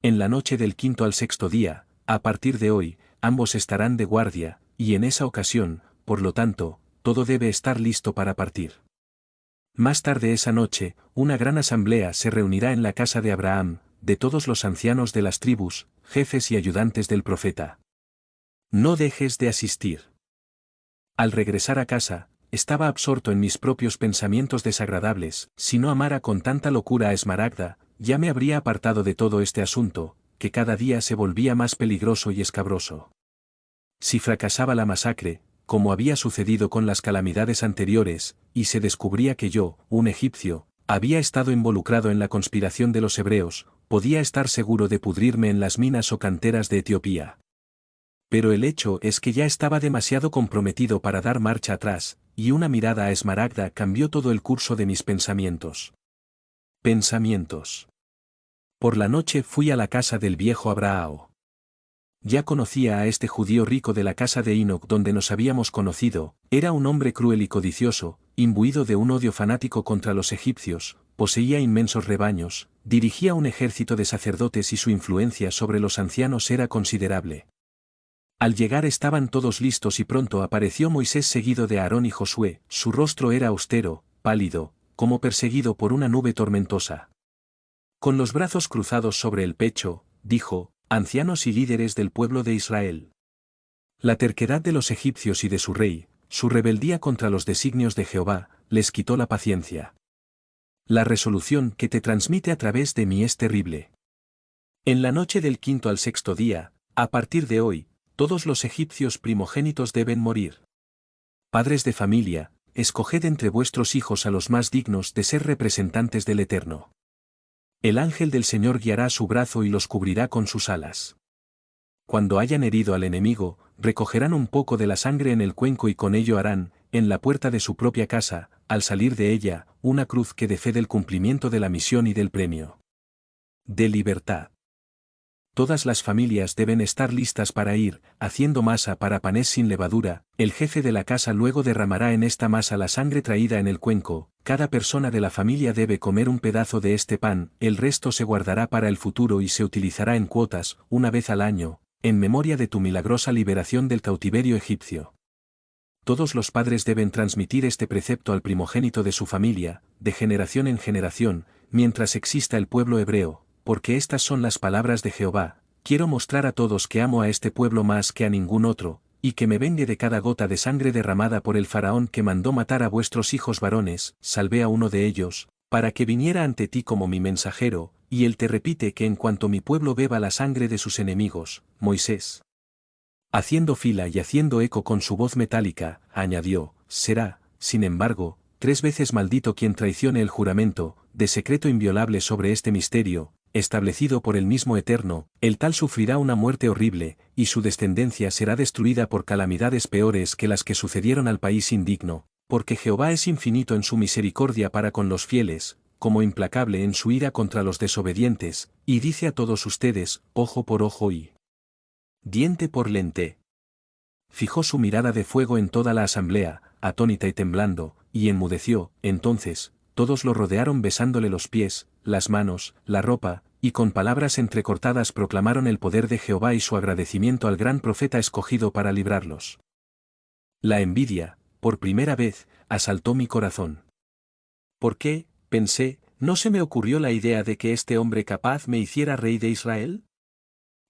En la noche del quinto al sexto día, a partir de hoy, ambos estarán de guardia, y en esa ocasión, por lo tanto, todo debe estar listo para partir. Más tarde esa noche, una gran asamblea se reunirá en la casa de Abraham, de todos los ancianos de las tribus, jefes y ayudantes del profeta. No dejes de asistir. Al regresar a casa, estaba absorto en mis propios pensamientos desagradables. Si no amara con tanta locura a Esmaragda, ya me habría apartado de todo este asunto, que cada día se volvía más peligroso y escabroso. Si fracasaba la masacre, como había sucedido con las calamidades anteriores, y se descubría que yo, un egipcio, había estado involucrado en la conspiración de los hebreos, podía estar seguro de pudrirme en las minas o canteras de Etiopía. Pero el hecho es que ya estaba demasiado comprometido para dar marcha atrás, y una mirada a Esmaragda cambió todo el curso de mis pensamientos. Pensamientos. Por la noche fui a la casa del viejo Abrahao. Ya conocía a este judío rico de la casa de Enoch donde nos habíamos conocido, era un hombre cruel y codicioso, imbuido de un odio fanático contra los egipcios, poseía inmensos rebaños, dirigía un ejército de sacerdotes y su influencia sobre los ancianos era considerable. Al llegar estaban todos listos y pronto apareció Moisés seguido de Aarón y Josué, su rostro era austero, pálido, como perseguido por una nube tormentosa. Con los brazos cruzados sobre el pecho, dijo: ancianos y líderes del pueblo de Israel. La terquedad de los egipcios y de su rey, su rebeldía contra los designios de Jehová, les quitó la paciencia. La resolución que te transmite a través de mí es terrible. En la noche del quinto al sexto día, a partir de hoy, todos los egipcios primogénitos deben morir. Padres de familia, escoged entre vuestros hijos a los más dignos de ser representantes del Eterno. El ángel del Señor guiará su brazo y los cubrirá con sus alas. Cuando hayan herido al enemigo, recogerán un poco de la sangre en el cuenco y con ello harán, en la puerta de su propia casa, al salir de ella, una cruz que dé fe del cumplimiento de la misión y del premio. De libertad. Todas las familias deben estar listas para ir, haciendo masa para panes sin levadura, el jefe de la casa luego derramará en esta masa la sangre traída en el cuenco, cada persona de la familia debe comer un pedazo de este pan, el resto se guardará para el futuro y se utilizará en cuotas, una vez al año, en memoria de tu milagrosa liberación del cautiverio egipcio. Todos los padres deben transmitir este precepto al primogénito de su familia, de generación en generación, mientras exista el pueblo hebreo. Porque estas son las palabras de Jehová: quiero mostrar a todos que amo a este pueblo más que a ningún otro, y que me vengue de cada gota de sangre derramada por el faraón que mandó matar a vuestros hijos varones. Salvé a uno de ellos, para que viniera ante ti como mi mensajero, y él te repite que en cuanto mi pueblo beba la sangre de sus enemigos, Moisés, haciendo fila y haciendo eco con su voz metálica, añadió: será, sin embargo, 3 veces maldito quien traicione el juramento, de secreto inviolable sobre este misterio, establecido por el mismo Eterno, el tal sufrirá una muerte horrible, y su descendencia será destruida por calamidades peores que las que sucedieron al país indigno, porque Jehová es infinito en su misericordia para con los fieles, como implacable en su ira contra los desobedientes, y dice a todos ustedes: ojo por ojo y diente por lente. Fijó su mirada de fuego en toda la asamblea, atónita y temblando, y enmudeció. Entonces, todos lo rodearon besándole los pies, las manos, la ropa, y con palabras entrecortadas proclamaron el poder de Jehová y su agradecimiento al gran profeta escogido para librarlos. La envidia, por primera vez, asaltó mi corazón. ¿Por qué, pensé, no se me ocurrió la idea de que este hombre capaz me hiciera rey de Israel?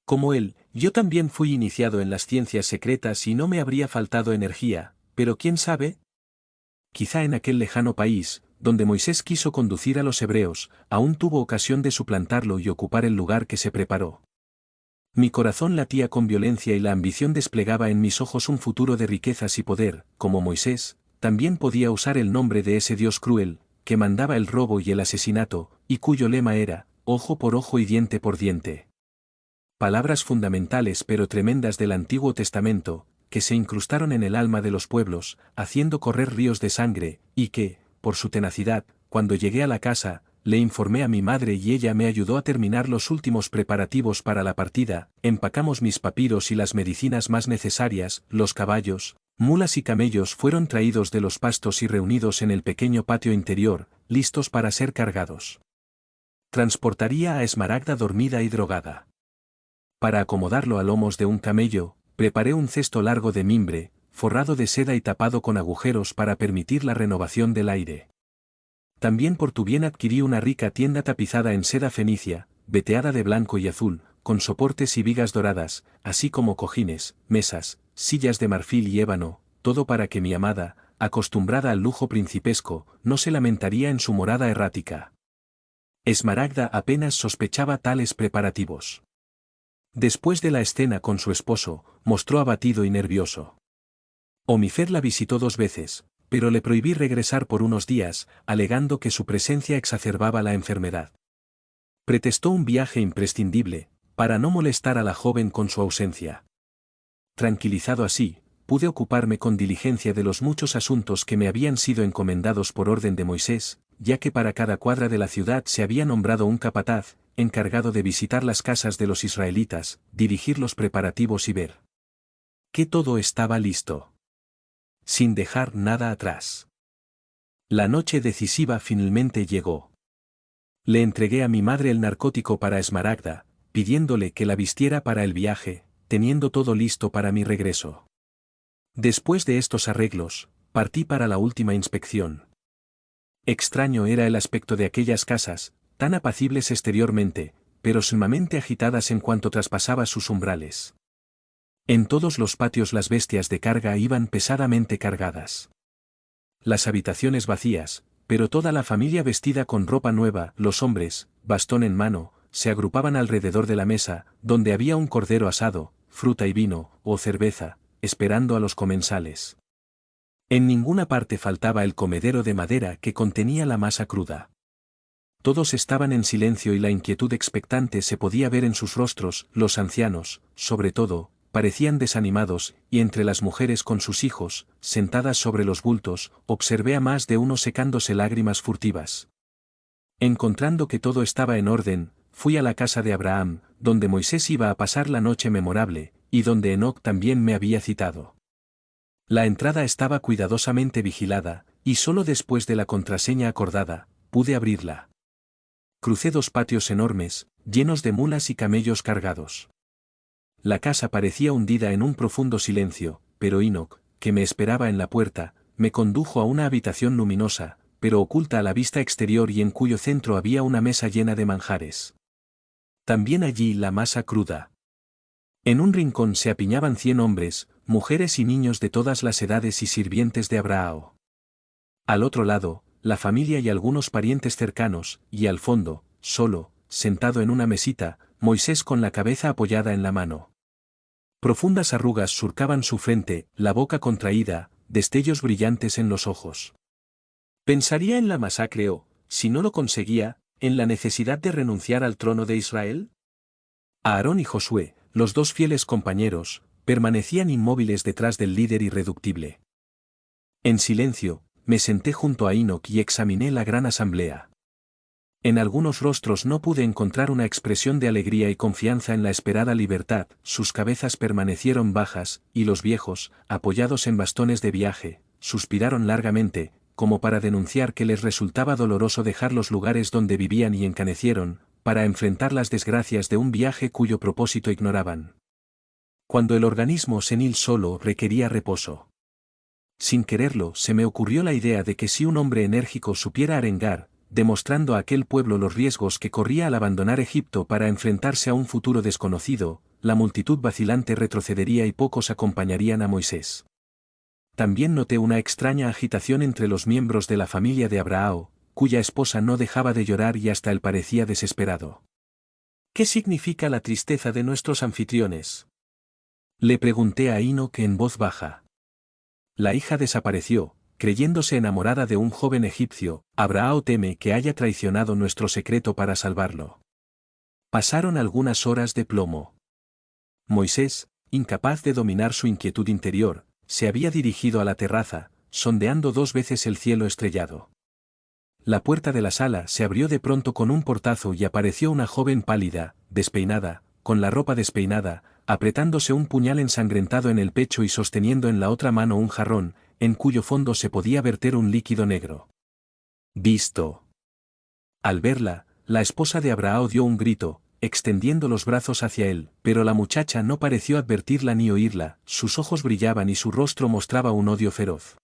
Como él, yo también fui iniciado en las ciencias secretas y no me habría faltado energía, pero quién sabe. Quizá en aquel lejano país, donde Moisés quiso conducir a los hebreos, aún tuvo ocasión de suplantarlo y ocupar el lugar que se preparó. Mi corazón latía con violencia y la ambición desplegaba en mis ojos un futuro de riquezas y poder. Como Moisés, también podía usar el nombre de ese Dios cruel, que mandaba el robo y el asesinato, y cuyo lema era: ojo por ojo y diente por diente. Palabras fundamentales pero tremendas del Antiguo Testamento, que se incrustaron en el alma de los pueblos, haciendo correr ríos de sangre, y que, por su tenacidad, cuando llegué a la casa, le informé a mi madre y ella me ayudó a terminar los últimos preparativos para la partida. Empacamos mis papiros y las medicinas más necesarias, los caballos, mulas y camellos fueron traídos de los pastos y reunidos en el pequeño patio interior, listos para ser cargados. transportaría a Esmaragda dormida y drogada. Para acomodarlo a lomos de un camello, preparé un cesto largo de mimbre, forrado de seda y tapado con agujeros para permitir la renovación del aire. También por tu bien adquirí una rica tienda tapizada en seda fenicia, veteada de blanco y azul, con soportes y vigas doradas, así como cojines, mesas, sillas de marfil y ébano, todo para que mi amada, acostumbrada al lujo principesco, no se lamentaría en su morada errática. Esmaragda apenas sospechaba tales preparativos. Después de la escena con su esposo, mostró abatido y nervioso. Omifer la visitó 2 veces, pero le prohibí regresar por unos días, alegando que su presencia exacerbaba la enfermedad. Pretextó un viaje imprescindible, para no molestar a la joven con su ausencia. Tranquilizado así, pude ocuparme con diligencia de los muchos asuntos que me habían sido encomendados por orden de Moisés, ya que para cada cuadra de la ciudad se había nombrado un capataz, encargado de visitar las casas de los israelitas, dirigir los preparativos y ver que todo estaba listo, sin dejar nada atrás. La noche decisiva finalmente llegó. Le entregué a mi madre el narcótico para Esmaragda, pidiéndole que la vistiera para el viaje, teniendo todo listo para mi regreso. Después de estos arreglos, partí para la última inspección. Extraño era el aspecto de aquellas casas, tan apacibles exteriormente, pero sumamente agitadas en cuanto traspasaba sus umbrales. En todos los patios las bestias de carga iban pesadamente cargadas. Las habitaciones vacías, pero toda la familia vestida con ropa nueva, los hombres, bastón en mano, se agrupaban alrededor de la mesa, donde había un cordero asado, fruta y vino, o cerveza, esperando a los comensales. En ninguna parte faltaba el comedero de madera que contenía la masa cruda. Todos estaban en silencio y la inquietud expectante se podía ver en sus rostros. Los ancianos, sobre todo, parecían desanimados, y entre las mujeres con sus hijos, sentadas sobre los bultos, observé a más de uno secándose lágrimas furtivas. Encontrando que todo estaba en orden, fui a la casa de Abraham, donde Moisés iba a pasar la noche memorable, y donde Enoc también me había citado. La entrada estaba cuidadosamente vigilada, y solo después de la contraseña acordada, pude abrirla. Crucé 2 patios enormes, llenos de mulas y camellos cargados. La casa parecía hundida en un profundo silencio, pero Enoc, que me esperaba en la puerta, me condujo a una habitación luminosa, pero oculta a la vista exterior y en cuyo centro había una mesa llena de manjares. También allí la masa cruda. En un rincón se apiñaban 100 hombres, mujeres y niños de todas las edades y sirvientes de Abraham. Al otro lado, la familia y algunos parientes cercanos, y al fondo, solo, sentado en una mesita, Moisés con la cabeza apoyada en la mano. Profundas arrugas surcaban su frente, la boca contraída, destellos brillantes en los ojos. ¿Pensaría en la masacre o, si no lo conseguía, en la necesidad de renunciar al trono de Israel? Aarón y Josué, los 2 fieles compañeros, permanecían inmóviles detrás del líder irreductible. En silencio, me senté junto a Enoc y examiné la gran asamblea. En algunos rostros no pude encontrar una expresión de alegría y confianza en la esperada libertad, sus cabezas permanecieron bajas, y los viejos, apoyados en bastones de viaje, suspiraron largamente, como para denunciar que les resultaba doloroso dejar los lugares donde vivían y encanecieron, para enfrentar las desgracias de un viaje cuyo propósito ignoraban. Cuando el organismo senil solo requería reposo. Sin quererlo, se me ocurrió la idea de que si un hombre enérgico supiera arengar, demostrando a aquel pueblo los riesgos que corría al abandonar Egipto para enfrentarse a un futuro desconocido, la multitud vacilante retrocedería y pocos acompañarían a Moisés. También noté una extraña agitación entre los miembros de la familia de Abraham, cuya esposa no dejaba de llorar y hasta él parecía desesperado. ¿Qué significa la tristeza de nuestros anfitriones?, le pregunté a Enoc en voz baja. La hija desapareció, creyéndose enamorada de un joven egipcio. Abraham teme que haya traicionado nuestro secreto para salvarlo. Pasaron algunas horas de plomo. Moisés, incapaz de dominar su inquietud interior, se había dirigido a la terraza, sondeando 2 veces el cielo estrellado. La puerta de la sala se abrió de pronto con un portazo y apareció una joven pálida, despeinada, con la ropa despeinada, apretándose un puñal ensangrentado en el pecho y sosteniendo en la otra mano un jarrón, en cuyo fondo se podía verter un líquido negro. Visto. Al verla, la esposa de Abraham dio un grito, extendiendo los brazos hacia él, pero la muchacha no pareció advertirla ni oírla, sus ojos brillaban y su rostro mostraba un odio feroz.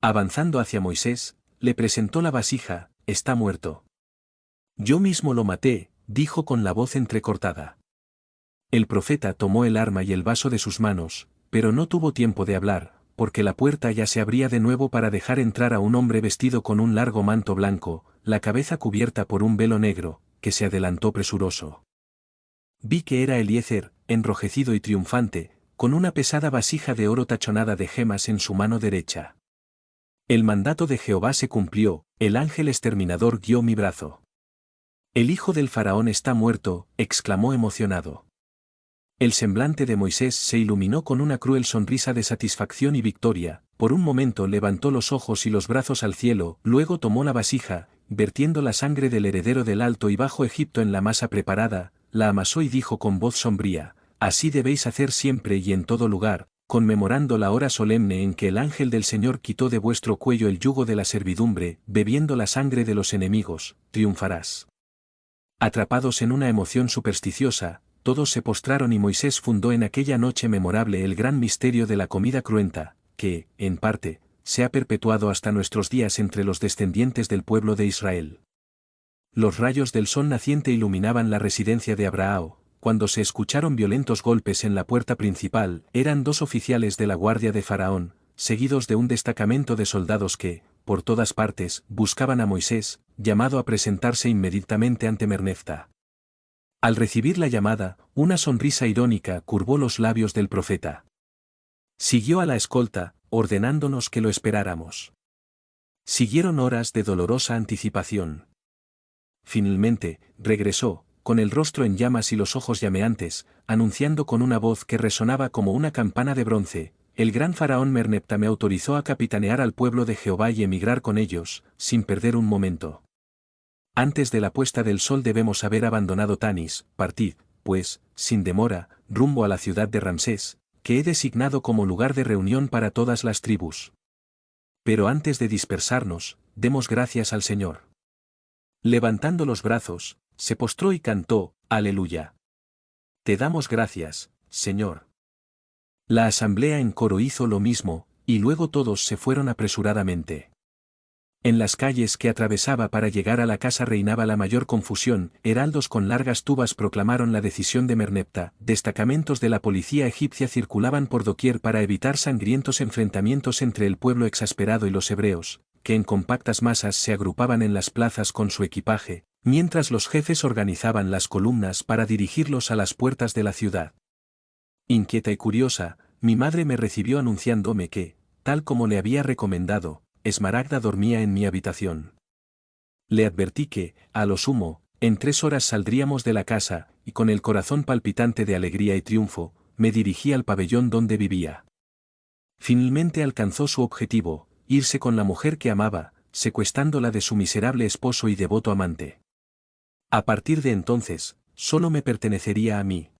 Avanzando hacia Moisés, le presentó la vasija, está muerto. Yo mismo lo maté, dijo con la voz entrecortada. El profeta tomó el arma y el vaso de sus manos, pero no tuvo tiempo de hablar, porque la puerta ya se abría de nuevo para dejar entrar a un hombre vestido con un largo manto blanco, la cabeza cubierta por un velo negro, que se adelantó presuroso. Vi que era Eliezer, enrojecido y triunfante, con una pesada vasija de oro tachonada de gemas en su mano derecha. El mandato de Jehová se cumplió, el ángel exterminador guió mi brazo. El hijo del faraón está muerto, exclamó emocionado. El semblante de Moisés se iluminó con una cruel sonrisa de satisfacción y victoria, por un momento levantó los ojos y los brazos al cielo, luego tomó la vasija, vertiendo la sangre del heredero del Alto y Bajo Egipto en la masa preparada, la amasó y dijo con voz sombría, así debéis hacer siempre y en todo lugar, conmemorando la hora solemne en que el ángel del Señor quitó de vuestro cuello el yugo de la servidumbre, bebiendo la sangre de los enemigos, triunfarás. Atrapados en una emoción supersticiosa, todos se postraron y Moisés fundó en aquella noche memorable el gran misterio de la comida cruenta, que, en parte, se ha perpetuado hasta nuestros días entre los descendientes del pueblo de Israel. Los rayos del sol naciente iluminaban la residencia de Abraham. Cuando se escucharon violentos golpes en la puerta principal, eran 2 oficiales de la guardia de Faraón, seguidos de un destacamento de soldados que, por todas partes, buscaban a Moisés, llamado a presentarse inmediatamente ante Merneptah. Al recibir la llamada, una sonrisa irónica curvó los labios del profeta. Siguió a la escolta, ordenándonos que lo esperáramos. Siguieron horas de dolorosa anticipación. Finalmente, regresó, con el rostro en llamas y los ojos llameantes, anunciando con una voz que resonaba como una campana de bronce, el gran faraón Merneptah me autorizó a capitanear al pueblo de Jehová y emigrar con ellos, sin perder un momento. Antes de la puesta del sol debemos haber abandonado Tanis, partid, pues, sin demora, rumbo a la ciudad de Ramsés, que he designado como lugar de reunión para todas las tribus. Pero antes de dispersarnos, demos gracias al Señor. Levantando los brazos, se postró y cantó, Aleluya. Te damos gracias, Señor. La asamblea en coro hizo lo mismo, y luego todos se fueron apresuradamente. En las calles que atravesaba para llegar a la casa reinaba la mayor confusión, heraldos con largas tubas proclamaron la decisión de Merneptah, destacamentos de la policía egipcia circulaban por doquier para evitar sangrientos enfrentamientos entre el pueblo exasperado y los hebreos, que en compactas masas se agrupaban en las plazas con su equipaje, mientras los jefes organizaban las columnas para dirigirlos a las puertas de la ciudad. Inquieta y curiosa, mi madre me recibió anunciándome que, tal como le había recomendado, Esmaragda dormía en mi habitación. Le advertí que, a lo sumo, en 3 horas saldríamos de la casa, y con el corazón palpitante de alegría y triunfo, me dirigí al pabellón donde vivía. Finalmente alcanzó su objetivo, irse con la mujer que amaba, secuestrándola de su miserable esposo y devoto amante. A partir de entonces, solo me pertenecería a mí.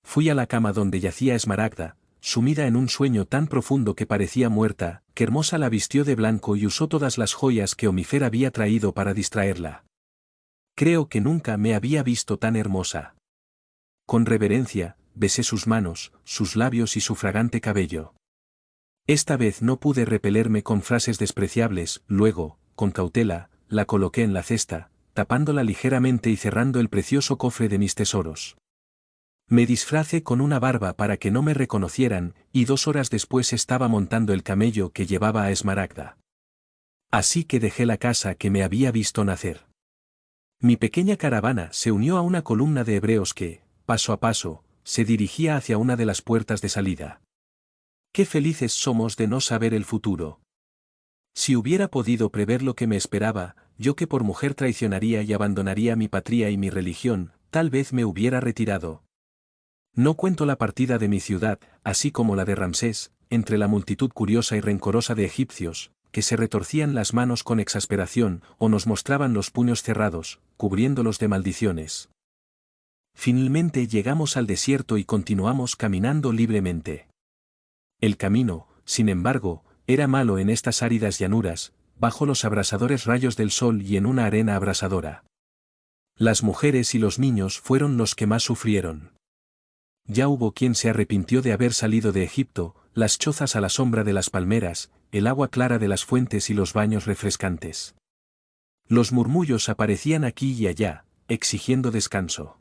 Fui a la cama donde yacía Esmaragda, sumida en un sueño tan profundo que parecía muerta, que Hermosa la vistió de blanco y usó todas las joyas que Omifer había traído para distraerla. Creo que nunca me había visto tan hermosa. Con reverencia, besé sus manos, sus labios y su fragante cabello. Esta vez no pude repelerme con frases despreciables, luego, con cautela, la coloqué en la cesta, tapándola ligeramente y cerrando el precioso cofre de mis tesoros. Me disfracé con una barba para que no me reconocieran, y 2 horas después estaba montando el camello que llevaba a Esmaragda. Así que dejé la casa que me había visto nacer. Mi pequeña caravana se unió a una columna de hebreos que, paso a paso, se dirigía hacia una de las puertas de salida. Qué felices somos de no saber el futuro. Si hubiera podido prever lo que me esperaba, yo que por mujer traicionaría y abandonaría mi patria y mi religión, tal vez me hubiera retirado. No cuento la partida de mi ciudad, así como la de Ramsés, entre la multitud curiosa y rencorosa de egipcios, que se retorcían las manos con exasperación, o nos mostraban los puños cerrados, cubriéndolos de maldiciones. Finalmente llegamos al desierto y continuamos caminando libremente. El camino, sin embargo, era malo en estas áridas llanuras, bajo los abrasadores rayos del sol y en una arena abrasadora. Las mujeres y los niños fueron los que más sufrieron. Ya hubo quien se arrepintió de haber salido de Egipto, las chozas a la sombra de las palmeras, el agua clara de las fuentes y los baños refrescantes. Los murmullos aparecían aquí y allá, exigiendo descanso.